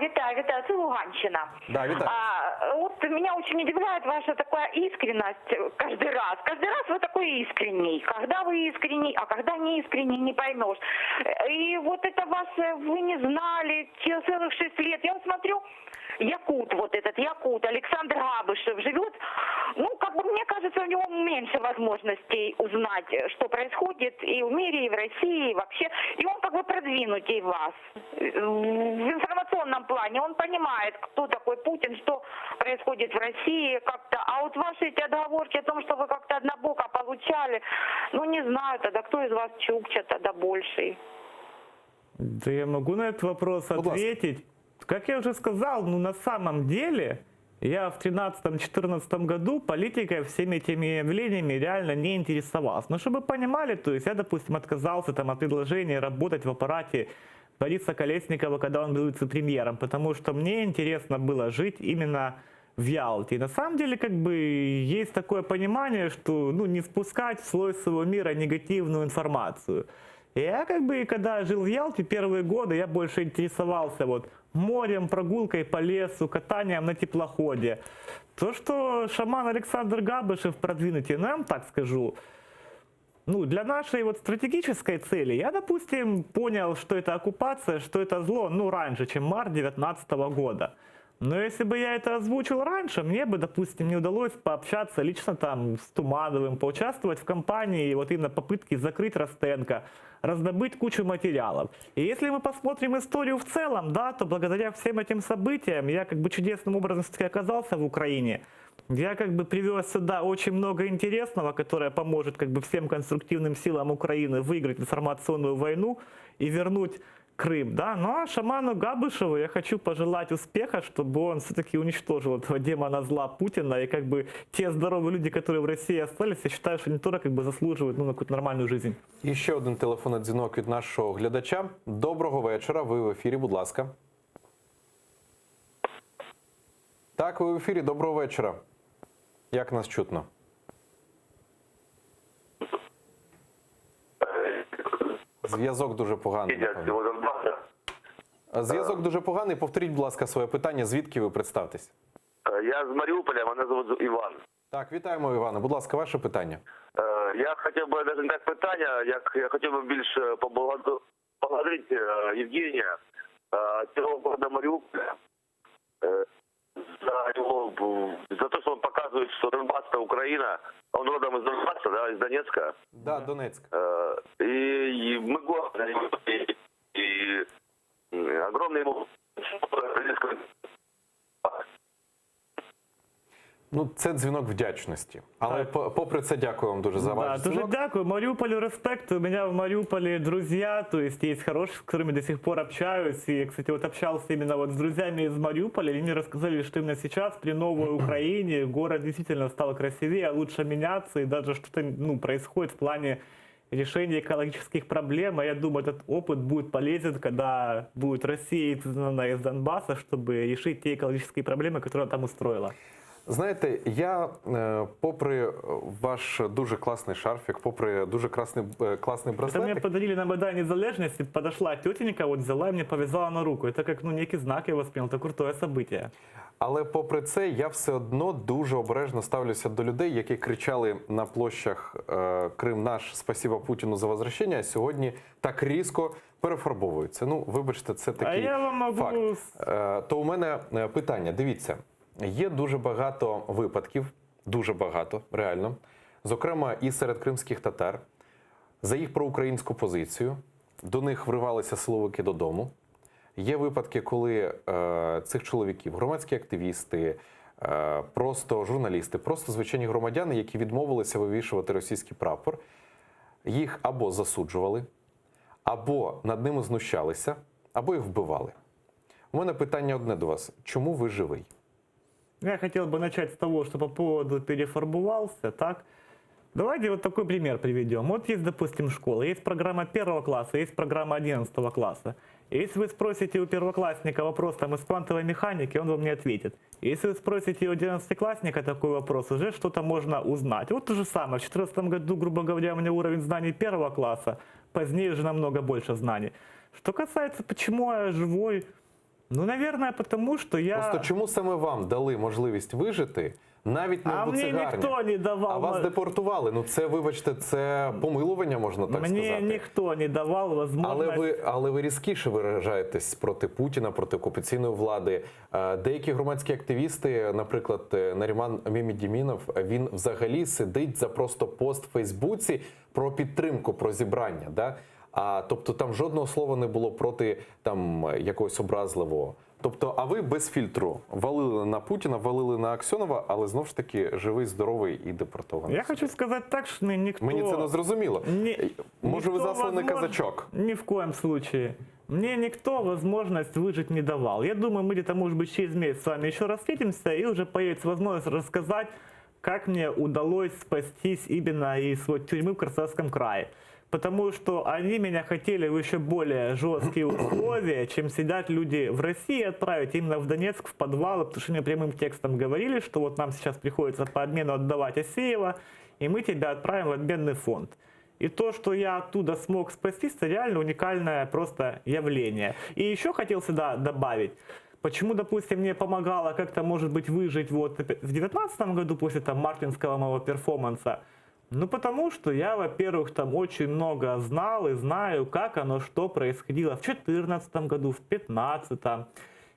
Витаю, це Луганщина. Да, витаю. Вот меня очень удивляет ваша такая искренность каждый раз. Каждый раз вы такой искренний. Когда вы искренний, а когда не искренний, не поймешь. И вот это вас вы не знали целых 6 лет. Я вот смотрю, Якут, вот этот Якут, Александр Габышев живет, ну, как бы мне кажется, у него меньше возможностей узнать, что происходит и в мире, и в России, и вообще. И он как бы продвинутей вас. В информационном плане он понимает, кто такой Путин, что происходит в России как-то. А вот ваши эти отговорки о том, что вы как-то однобоко получали, ну, не знаю тогда, кто из вас чукча тогда больший. Да я могу на этот вопрос ответить. Как я уже сказал, ну на самом деле я в 2013-2014 году политикой, всеми этими явлениями реально не интересовался. Но чтобы вы понимали, то есть я, допустим, отказался там, от предложения работать в аппарате Бориса Колесникова, когда он был вице-премьером, потому что мне интересно было жить именно в Ялте. И на самом деле как бы есть такое понимание, что ну, не спускать в слой своего мира негативную информацию. Я как бы, когда жил в Ялте первые годы, я больше интересовался вот морем, прогулкой по лесу, катанием на теплоходе. То, что шаман Александр Габышев продвинутый, ну, я вам так скажу, ну, для нашей вот стратегической цели я, допустим, понял, что это оккупация, что это зло, ну, раньше, чем март 2019 года. Но если бы я это озвучил раньше, мне бы, допустим, не удалось пообщаться лично там с Тумановым, поучаствовать в кампании, вот именно попытки закрыть Ростенко, раздобыть кучу материалов. И если мы посмотрим историю в целом, да, то благодаря всем этим событиям я как бы чудесным образом все-таки оказался в Украине. Я как бы привез сюда очень много интересного, которое поможет как бы всем конструктивным силам Украины выиграть информационную войну и вернуть Крым, да, ну а шаману Габышеву я хочу пожелать успеха, чтобы он все-таки уничтожил этого демона зла Путина, и как бы те здоровые люди, которые в России остались, я считаю, что они тоже как бы заслуживают, ну, на какую-то нормальную жизнь. І ще один телефонний дзвінок від нашого глядача. Доброго вечора, ви в ефірі, будь ласка. Так, ви в ефірі, доброго вечора. Як нас чутно? Зв'язок дуже поганий. напевно. Зв'язок дуже поганий. Повторіть, будь ласка, своє питання. Звідки ви представтесь? Я з Маріуполя, мене звуть Іван. Так, вітаємо, Іване. Будь ласка, ваше питання. Я хотів би, навіть не так питання, я хотів би більше поблагодарити Євгенія, цього города Маріуполя, за те, що він показує, що Донбас – це Україна. Он родом из Донбасса, да, из Донецка. Да, Донецьк. И мы город, и огромный ему... Ну, це дзвінок вдячності. Але попри це, дякую вам дуже за Да, ваш тоже дзвінок. дякую. Мариуполю респект. У меня в Мариуполе друзья, то есть есть хорошие, с которыми до сих пор общаюсь. И, кстати, вот общался именно вот с друзьями из Мариуполя. И они рассказали, что именно сейчас при новой Украине город действительно стал красивее, лучше меняться. И даже что-то происходит в плане решения экологических проблем. И я думаю, этот опыт будет полезен, когда будет Россия изгнана из Донбасса, чтобы решить те экологические проблемы, которые она там устроила. Знаєте, я, попри ваш дуже класний шарфік, попри дуже класний Это мне браслетик, подарили на Майдане Незалежности, подошла тетенька, вот взяла и мне повязала на руку. Это как, некий знак я воспринял, это крутое событие. але попри це я все одно дуже обережно ставлюся до людей, які кричали на площах «Крим наш, спасіба Путіну за возвращення», а сьогодні так різко перефарбовуються. Ну, вибачте, це такий я вам можу факт. То у мене питання, дивіться. Є дуже багато випадків, дуже багато, реально, зокрема і серед кримських татар, за їх проукраїнську позицію, до них вривалися силовики додому. Є випадки, коли цих чоловіків, громадські активісти, просто журналісти, просто звичайні громадяни, які відмовилися вивішувати російський прапор, їх або засуджували, або над ними знущалися, або їх вбивали. У мене питання одне до вас. Чому ви живий? Я хотел бы начать с того, что по поводу переформовался, так? Давайте вот такой пример приведем. Вот есть, допустим, школа, есть программа 1 класса, есть программа 11 класса. И если вы спросите у первоклассника вопрос там из квантовой механики, он вам не ответит. Если вы спросите у 11-классника такой вопрос, уже что-то можно узнать. Вот то же самое. В 2014 году, грубо говоря, у меня уровень знаний 1 класса, позднее уже намного больше знаний. Что касается, почему я живой, ну, наверное, потому что я... Просто чому саме вам дали можливість вижити, навіть не А в мне буцегарні? никто не давал. А вас депортували. Ну це, вибачте, це помилування, можна так Мне сказати. никто не давал возможность... Але ви різкіше виражаєтесь проти Путіна, проти окупаційної влади. Деякі громадські активісти, наприклад, Наріман Мімідімінов, він взагалі сидить за просто пост в Фейсбуці про підтримку, про зібрання. Да? Тобто там жодного слова не було проти там якогось образливого. Тобто, а ви без фільтру валили на Путіна, валили на Аксьонова, але знов ж таки живий, здоровий і депортований. Я хочу сказать так, что никто... Мені це не зрозуміло. Може, ви никто засланий казачок? Ни в коем случае. Мне никто возможность выжить не давал. Я думаю, мы где-то, может быть, через месяц с вами еще раз встретимся, и уже появится возможность рассказать, как мне удалось спастись именно из вот тюрьмы в Краснодарском крае. Потому что они меня хотели в еще более жесткие условия, чем сидят люди в России, отправить именно в Донецк, в подвалы, потому что мне прямым текстом говорили, что вот нам сейчас приходится по обмену отдавать Асеева, и мы тебя отправим в обменный фонд. И то, что я оттуда смог спастись, это реально уникальное просто явление. И еще хотел сюда добавить, почему, допустим, мне помогало как-то, может быть, выжить вот в 2019 году после там мартинского моего перформанса. Ну, потому что я, во-первых, там очень много знал и знаю, как оно, что происходило в 2014 году, в 2015.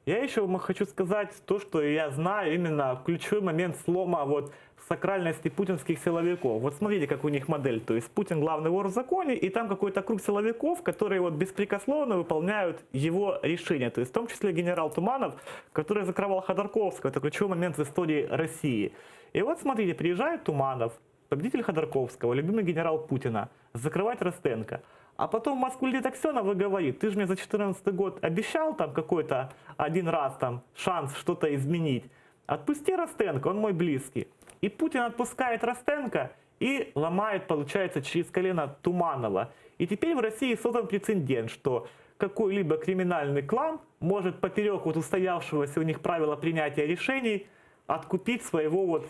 Я еще хочу сказать то, что я знаю именно ключевой момент слома вот сакральности путинских силовиков. Вот смотрите, как у них модель. То есть Путин главный вор в законе, и там какой-то круг силовиков, которые вот беспрекословно выполняют его решения. То есть в том числе генерал Туманов, который закрывал Ходорковского. Это ключевой момент в истории России. И вот смотрите, приезжает Туманов, победитель Ходорковского, любимый генерал Путина, закрывать Ростенко. А потом в Москву летит Аксенов и говорит: ты же мне за 2014 год обещал там какой-то один раз там шанс что-то изменить. Отпусти Ростенко, он мой близкий. И Путин отпускает Ростенко и ломает, получается, через колено Туманова. И теперь в России создан прецедент, что какой-либо криминальный клан может поперек вот устоявшегося у них правила принятия решений откупить своего вот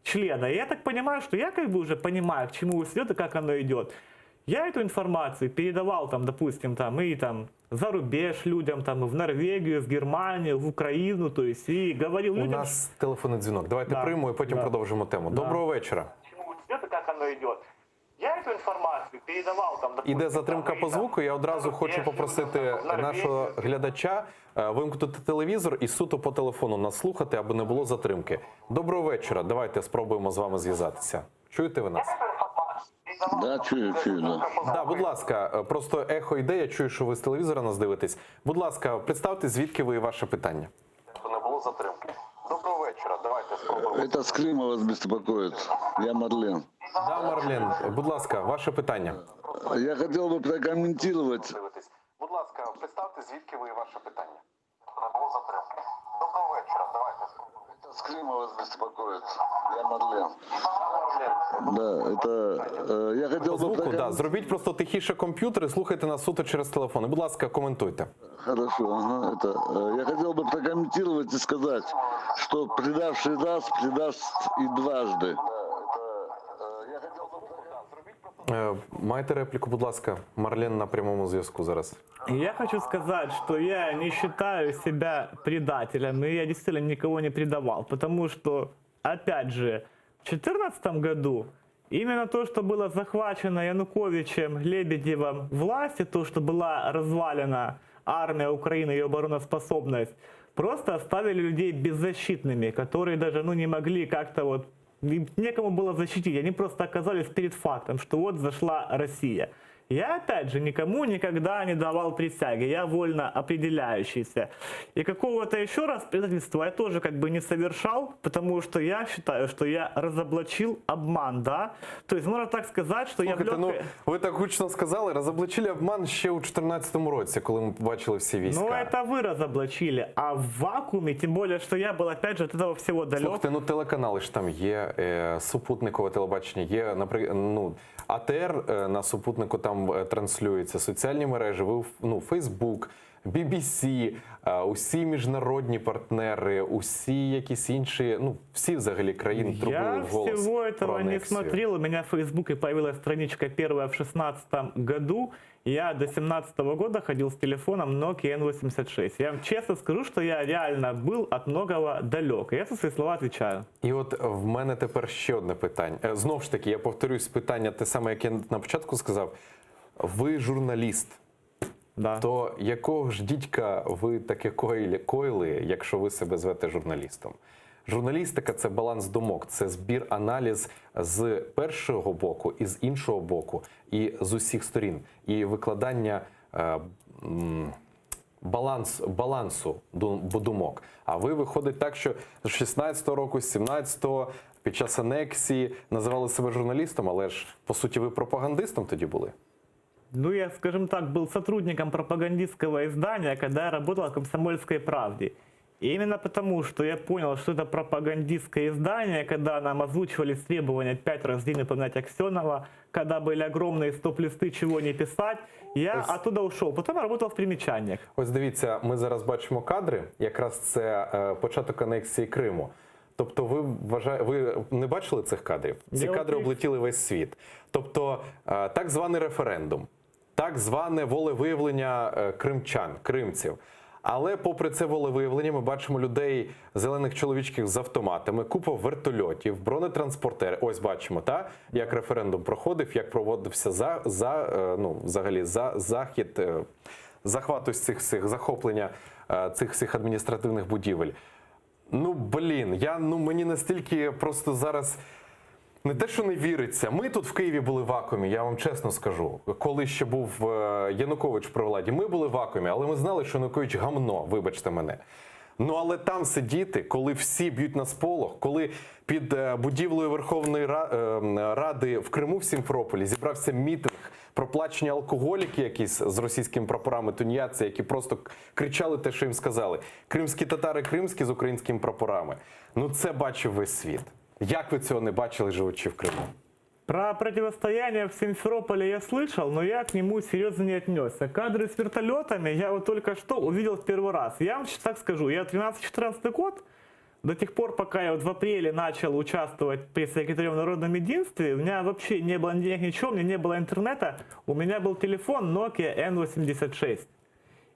члена. И я так понимаю, что я как бы уже понимаю, к чему идет и как оно идет. Я эту информацию передавал там, допустим, там и там за рубеж людям, там и в Норвегию, в Германию, в Україну, то есть и говорил У людям. нас телефонний дзвінок. Давайте Да, приймемо і потім да. продовжимо тему. Да. Доброго вечора. К чему идет и как оно идет. Я эту информацию передавал там, допустим, Іде затримка там, по и там звуку. Я одразу за хочу рубеж попросити людям, там, в нашого Норвегію. глядача вимкнути телевізор і суто по телефону нас слухати, аби не було затримки. Доброго вечора. Давайте спробуємо з вами зв'язатися. Чуєте ви нас? Да, чую, да. Да, будь ласка, просто ехо йде, я чую, що ви з телевізора нас дивитесь. Будь ласка, представте, звідки ви і ваше питання. Не було затримки. Доброго вечора, давайте спробуємо. Это с Крыма вас беспокоит. Я Марлен. Да, Марлен, будь ласка, ваше питання. Я хотел бы прокомментировать. Дивитесь. Будь ласка, представте, звідки ви і ваше питання. Не було затримки. Доброго вечора, давайте спробуємо. Это с Крыма вас беспокоит. Я Марлен. Марлен. Да, это... я хотел По бы звуку, да. прокомментировать. Зробіть просто тихіше комп'ютер і слухайте нас суто через телефон. І, будь ласка, коментуйте. Хорошо, ага, это... я хотел бы прокомментировать и сказать, что предавший раз предаст и дважды. Я хотел бы... Маєте репліку, будь ласка. Марлен на прямому зв'язку зараз. Я хочу сказать, что я не считаю себя предателем, и я действительно никого не предавал, потому что, опять же, в 2014 году именно то, что было захвачено Януковичем, Лебедевым власти, то, что была развалена армия Украины, ее обороноспособность, просто оставили людей беззащитными, которые даже не могли как-то вот, им некому было защитить, они просто оказались перед фактом, что вот зашла Россия. Я, опять же, никому никогда не давал присяги, я вольно определяющийся. И какого-то еще раз предательства я тоже как бы не совершал, потому что я считаю, что я разоблачил обман, да? То есть можно так сказать, что я в Слухайте, легкой... ви так гучно сказали, розоблачили обман ще у 2014 році, коли ми побачили всі війська. Ну, это вы разоблачили, а в вакууме, тем более, что я был, опять же, от этого всего далек. Слухайте, ну телеканали ж там є, супутникове телебачення є, наприклад, АТР на супутнику там транслюється, соціальні мережі, Фейсбук, BBC, усі міжнародні партнери, усі якісь інші, всі взагалі країни Я трубили в голос всего про этого не анексію. смотрел. У меня в Фейсбуке появилась страничка первая в 2016 году. Я до 2017 года ходил с телефоном Nokia N86. Я вам честно скажу, что я реально был от многого далек. И я за свои слова отвечаю. І от в мене тепер ще одне питання. Знову ж таки, я повторюсь, питання те саме, як я на початку сказав. Ви журналіст. Да. То якого ж дідька ви таке коїли, якщо ви себе звете журналістом? Журналістика – це баланс думок, це збір, аналіз з першого боку і з іншого боку, і з усіх сторін. І викладання балансу думок. А ви виходить так, що з 16-го року, з 17-го, під час анексії називали себе журналістом, але ж, по суті, ви пропагандистом тоді були? Ну, я, скажем так, был сотрудником пропагандистского издания, когда я работал в «Комсомольской правде». И именно потому, что я понял, что это пропагандистское издание, когда нам озвучивались требования 5 раз в день упоминать Аксенова, когда были огромные стоп-листы, чего не писать, я оттуда ушел. Потом я работал в примечаниях. Ось дивіться, ми зараз бачимо кадри, якраз це початок анексії Криму. Тобто ви не бачили цих кадрів? Ці кадри облетіли весь світ. Тобто так званий референдум, так зване волевиявлення кримчан, кримців. Але попри це волевиявлення ми бачимо людей, зелених чоловічків з автоматами, купу вертольотів, бронетранспортери. Ось бачимо, як референдум проходив, як проводився захват ось цих всіх, захоплення цих всіх адміністративних будівель. Мені настільки просто зараз не те, що не віриться. Ми тут в Києві були в вакуумі, я вам чесно скажу. Коли ще був Янукович при владі, ми були в вакуумі, але ми знали, що Янукович гамно, вибачте мене. Але там сидіти, коли всі б'ють на сполох, коли під будівлею Верховної Ради в Криму в Сімферополі зібрався мітинг проплачені алкоголіки якісь з російськими прапорами, тунеядці, які просто кричали те, що їм сказали. Кримські татари кримські з українськими прапорами. Ну це бачив весь світ. Як ви цього не бачили, живучи в Криму? Про противостояние в Симферополе я слышал, но я к нему серьезно не отнесся. Кадры с вертолетами я вот только что увидел в первый раз. Я вам так скажу, я 13-14 год, до тех пор, пока я вот в апреле начал участвовать при секретаре в народном единстве, у меня вообще не было денег, ничего, у меня не было интернета, у меня был телефон Nokia N86.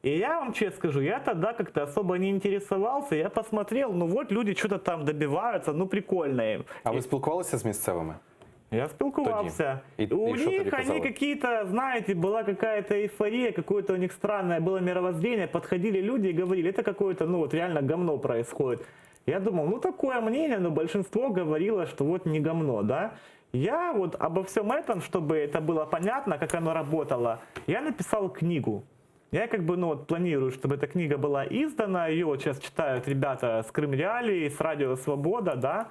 И я вам честно скажу, я тогда как-то особо не интересовался, я посмотрел, ну вот люди что-то там добиваются, ну прикольно им. А ви спілкувалися з місцевими? Я спілкувався. Тоді. І У що тобі них казали? они какие-то, знаете, была какая-то эйфория, какое-то у них странное было мировоззрение. Подходили люди и говорили, это какое-то, ну вот реально говно происходит. Я думал, ну такое мнение, но большинство говорило, что вот не говно, да. Я вот обо всем этом, чтобы это было понятно, как оно работало, я написал книгу. Я как бы, ну вот планирую, чтобы эта книга была издана, ее вот сейчас читают ребята с Крым Реалии, с Радио Свобода, да.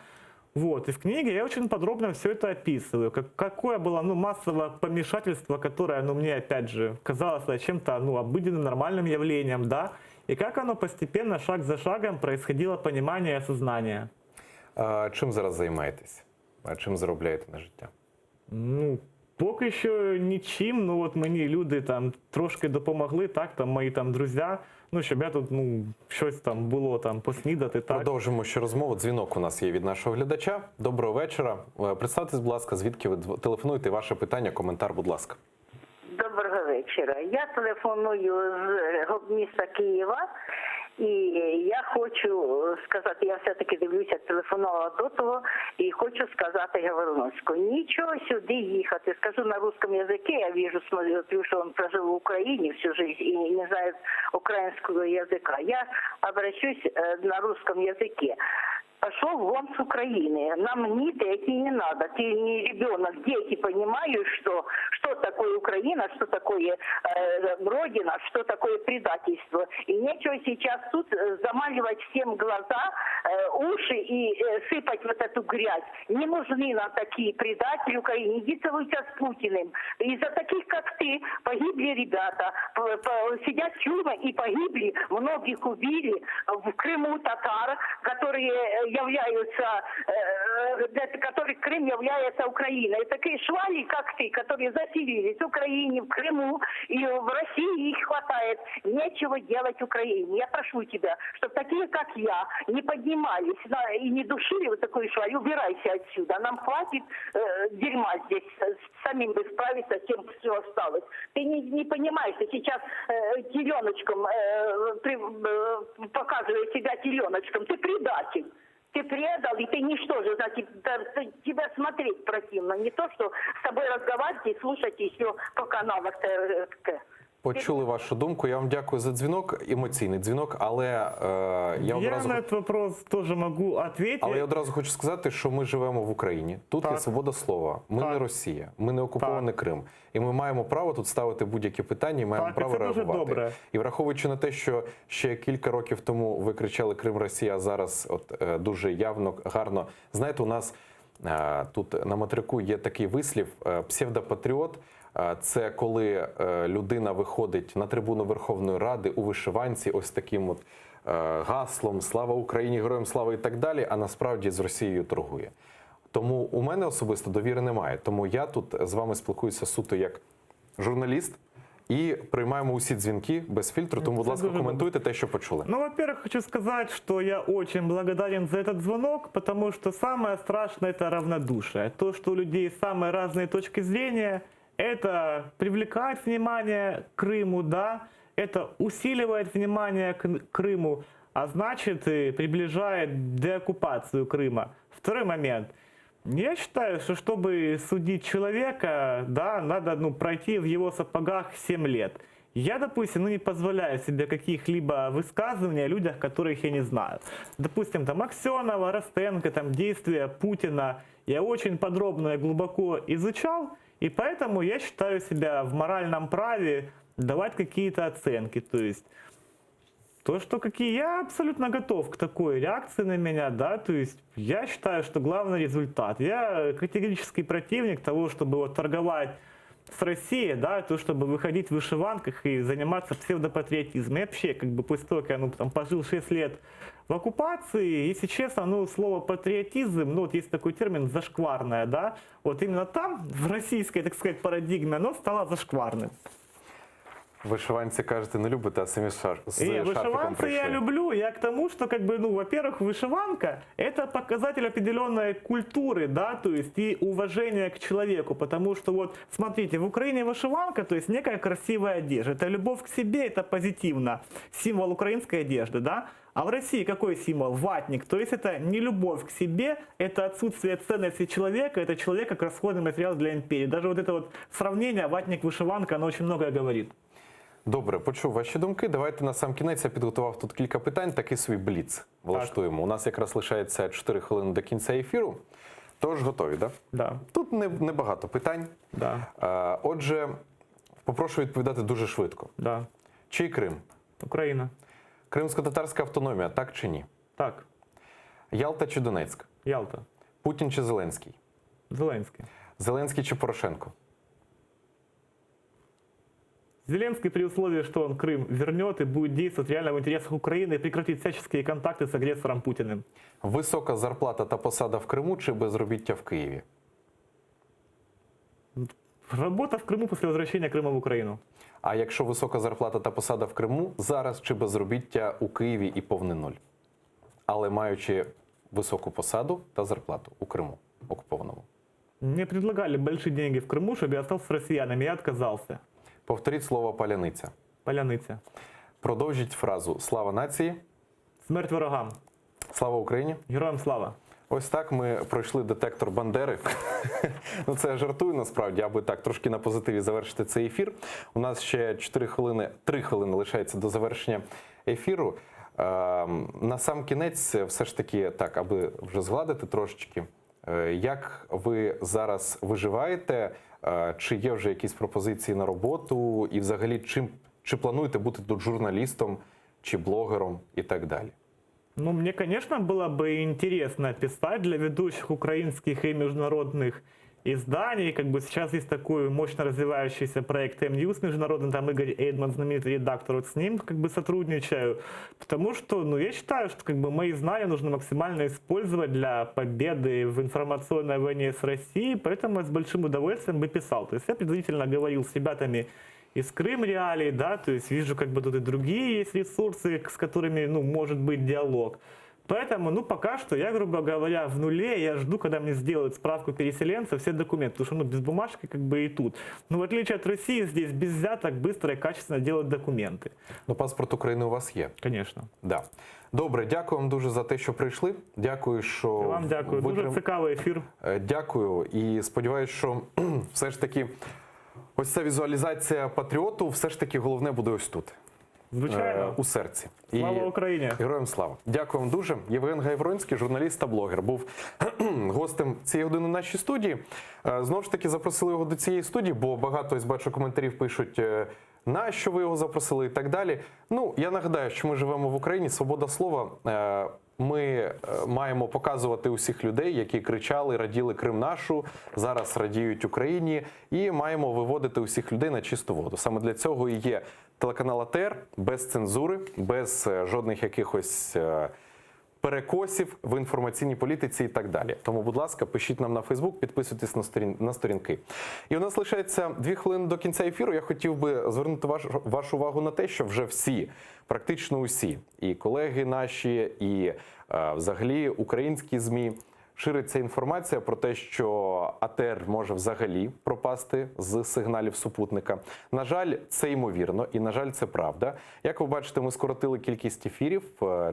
Вот, и в книге я очень подробно все это описываю, какое было, ну, массовое помешательство, которое, ну, мне, опять же, казалось чем-то, ну, обыденным, нормальным явлением, да, и как оно постепенно, шаг за шагом происходило понимание и осознание. А чим зараз займаєтесь? А чим заробляєте на життя? Ну, поки що нічим, ну, от мені люди там трошки допомогли, так, там, мої там друзі, ну, щоб я тут, ну, щось там було там поснідати, так. Продовжимо ще розмову. Дзвінок у нас є від нашого глядача. Доброго вечора. Представтесь, будь ласка, звідки ви телефонуєте, ваше питання, коментар, будь ласка. Доброго вечора. Я телефоную з міста Києва. І я хочу сказати, я все-таки дивлюся, телефонувала до того, і хочу сказати Гавроновську, нічого сюди їхати. Скажу на русском языке, я вижу, смотрю, что он прожил в Украине всю жизнь и не знает украинского языка. Я обращусь на русском языке. Пошел вон с Украины. Нам ниты эти не надо. Ты не ребенок. Дети понимают, что такое Украина, что такое Родина, что такое предательство. И нечего сейчас тут замаливать всем глаза, уши и сыпать вот эту грязь. Не нужны нам такие предатели Украины. Иди целуйся с Путиным. Из-за таких, как ты, погибли ребята. Сидят в тюрьмах и погибли. Многих убили. В Крыму татар, которые являются, который Крым является Украиной. И такие швали, как ты, которые заселились в Украине, в Крыму, и в России их хватает. Нечего делать в Украине. Я прошу тебя, чтобы такие, как я, не поднимались и не душили вот такую шваль. Убирайся отсюда. Нам хватит дерьма здесь. Самим бы справиться с тем, что осталось. Ты не понимаешь, что сейчас теленочком, показывая себя теленочком, ты предатель. Ты предал, и ты ничтожен, значит, тебя смотреть противно. Не то, что с тобой разговаривать и слушать еще по каналах ТРК. Почули вашу думку. Я вам дякую за дзвінок, емоційний дзвінок, але я Я одразу... на этот вопрос тоже могу ответить. Але я одразу хочу сказати, що ми живемо в Україні. Тут є Так. свобода слова. Ми Так. не Росія, ми не окупований Крим. І ми маємо право тут ставити будь-які питання і маємо Так, і право це дуже реагувати. добре. І враховуючи на те, що ще кілька років тому ви кричали Крим Росія, а зараз от дуже явно, гарно. Знаєте, у нас тут на материку є такий вислів псевдопатріот. Це коли людина виходить на трибуну Верховної Ради у вишиванці ось таким от гаслом «Слава Україні! Героям слава!» і так далі, а насправді з Росією торгує. Тому у мене особисто довіри немає. Тому я тут з вами спілкуюся суто як журналіст і приймаємо усі дзвінки без фільтру. Тому, будь Це ласка, дуже коментуйте те, що почули. Ну, во-первых, хочу сказать, что я очень благодарен за этот звонок, потому что самое страшное – это равнодушие. То, что у людей самые разные точки зрения, это привлекает внимание к Крыму, да, это усиливает внимание к Крыму, а значит и приближает деоккупацию Крыма. Второй момент. Я считаю, что чтобы судить человека, да, надо пройти в его сапогах 7 лет. Я, допустим, не позволяю себе каких-либо высказываний о людях, которых я не знаю. Допустим, там Аксенова, Ростенко, там действия Путина я очень подробно и глубоко изучал, и поэтому я считаю себя в моральном праве давать какие-то оценки. То есть то, что я абсолютно готов к такой реакции на меня, да, то есть я считаю, что главный результат. Я категорический противник того, чтобы торговать с Россией, да, то, чтобы выходить в вышиванках и заниматься псевдопатриотизмом. И вообще, как бы после того, как я там, пожил 6 лет в оккупации, если честно, слово патриотизм, вот есть такой термин зашкварное, да, вот именно там, в российской, так сказать, парадигме, оно стало зашкварным. Вишиванці, кажете, не любите, а самі з шарфиком Вышиванцы прийшли. я люблю, я к тому, что, во-первых, вышиванка – это показатель определенной культуры, да, то есть и уважения к человеку, потому что вот, смотрите, в Украине вышиванка, то есть некая красивая одежда, это любовь к себе, это позитивно, символ украинской одежды, да, а в России какой символ? Ватник, то есть это не любовь к себе, это отсутствие ценности человека, это человек как расходный материал для империи. Даже вот это вот сравнение ватник-вышиванка, оно очень многое говорит. Добре, почув ваші думки. Давайте на сам кінець я підготував тут кілька питань, такий свій бліц влаштуємо. У нас якраз лишається 4 хвилини до кінця ефіру, тож готові, так? Да, Тут небагато питань. да, Отже, попрошу відповідати дуже швидко. да. Чий Крим? Украина. Кримсько-татарська автономія, так чи ні? Так, Ялта чи Донецьк? Ялта. Путін чи Зеленський? Зеленский. Зеленський чи Порошенко? Зеленский при условии, что он Крым вернет и будет действовать реально в интересах Украины и прекратит всяческие контакты с агрессором Путиным. Висока зарплата та посада в Криму чи безробіття в Києві? Работа в Крыму после возвращения Крыма в Украину. А якщо висока зарплата та посада в Криму, зараз чи безробіття у Києві і повний нуль? Але маючи високу посаду та зарплату у Криму окупованому. Мне предлагали большие деньги в Крыму, чтобы я остался с россиянами, я отказался. Повторіть слово «паляниця». Поляныця. Продовжіть фразу «Слава нації», Смерть ворогам. «Слава Україні». Героям слава. Ось так ми пройшли детектор Бандери. Ну це я жартую насправді, аби так трошки на позитиві завершити цей ефір. У нас ще 3 хвилини лишається до завершення ефіру. На сам кінець все ж таки, так, аби вже згладити трошечки, як ви зараз виживаєте, чи є вже якісь пропозиції на роботу і взагалі чи плануєте бути тут журналістом, чи блогером і так далі? Мне, конечно, было бы интересно писать для ведущих украинских и международных изданий. Как бы сейчас есть такой мощно развивающийся проект М-Ньюс международный, там Игорь Эйдман, знаменитый редактор, вот с ним как бы сотрудничаю. Потому что, я считаю, что как бы мои знания нужно максимально использовать для победы в информационной войне с Россией, поэтому я с большим удовольствием бы писал. То есть я предварительно говорил с ребятами из Крым реалий, да, то есть вижу, как бы тут и другие есть ресурсы, с которыми, может быть диалог. Поэтому, пока что я, грубо говоря, в нуле, я жду, когда мне сделают справку переселенца, все документы, потому что, без бумажки как бы и тут. Но в отличие от России, здесь без взяток быстро и качественно делают документы. Ну, паспорт України у вас є? Конечно. Да. Добре, дякую вам дуже за те, що прийшли. Дякую, що Вам дякую. Дуже цікавий ефір. Дякую. І сподіваюся, що все ж таки ось ця візуалізація патріоту, все ж таки головне буде ось тут. Звичайно. У серці. Слава Україні! Героям слава. Дякую вам дуже. Євген Гайворонський, журналіст та блогер, був гостем цієї години в нашій студії. Знову ж таки, запросили його до цієї студії, бо багато, ось бачу, коментарів пишуть, нащо ви його запросили і так далі. Я нагадаю, що ми живемо в Україні, свобода слова. Ми маємо показувати усіх людей, які кричали, раділи Крим нашу, зараз радіють Україні, і маємо виводити усіх людей на чисту воду. Саме для цього і є телеканал АТР, без цензури, без жодних якихось перекосів в інформаційній політиці і так далі. Тому, будь ласка, пишіть нам на Фейсбук, підписуйтесь на сторінки. І у нас лишається 2 хвилини до кінця ефіру. Я хотів би звернути вашу увагу на те, що вже всі, практично усі, і колеги наші, і взагалі українські ЗМІ, шириться інформація про те, що АТР може взагалі пропасти з сигналів супутника. На жаль, це ймовірно і, на жаль, це правда. Як ви бачите, ми скоротили кількість ефірів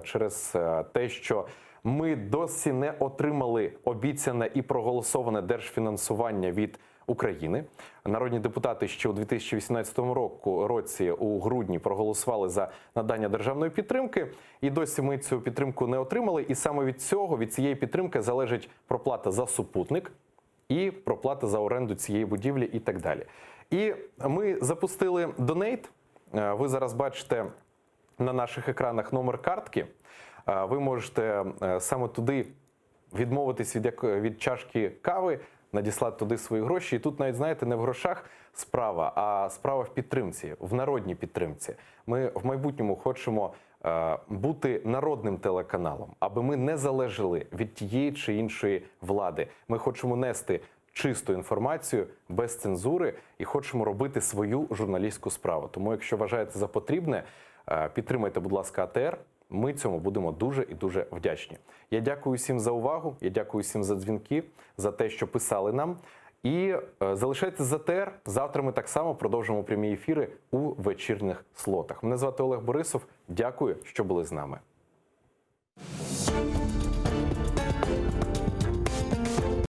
через те, що ми досі не отримали обіцяне і проголосоване держфінансування від України. Народні депутати ще у 2018 році у грудні проголосували за надання державної підтримки, і досі ми цю підтримку не отримали. І саме від цієї підтримки залежить проплата за супутник і проплата за оренду цієї будівлі і так далі. І ми запустили донейт. Ви зараз бачите на наших екранах номер картки. Ви можете саме туди відмовитись від чашки кави, надіслати туди свої гроші. І тут навіть, знаєте, не в грошах справа, а справа в підтримці, в народній підтримці. Ми в майбутньому хочемо бути народним телеканалом, аби ми не залежали від тієї чи іншої влади. Ми хочемо нести чисту інформацію, без цензури, і хочемо робити свою журналістську справу. Тому, якщо вважаєте за потрібне, підтримайте, будь ласка, АТР. Ми цьому будемо дуже і дуже вдячні. Я дякую всім за увагу, я дякую всім за дзвінки, за те, що писали нам. І залишайтесь з АТР. Завтра ми так само продовжимо прямі ефіри у вечірніх слотах. Мене звати Олег Борисов. Дякую, що були з нами.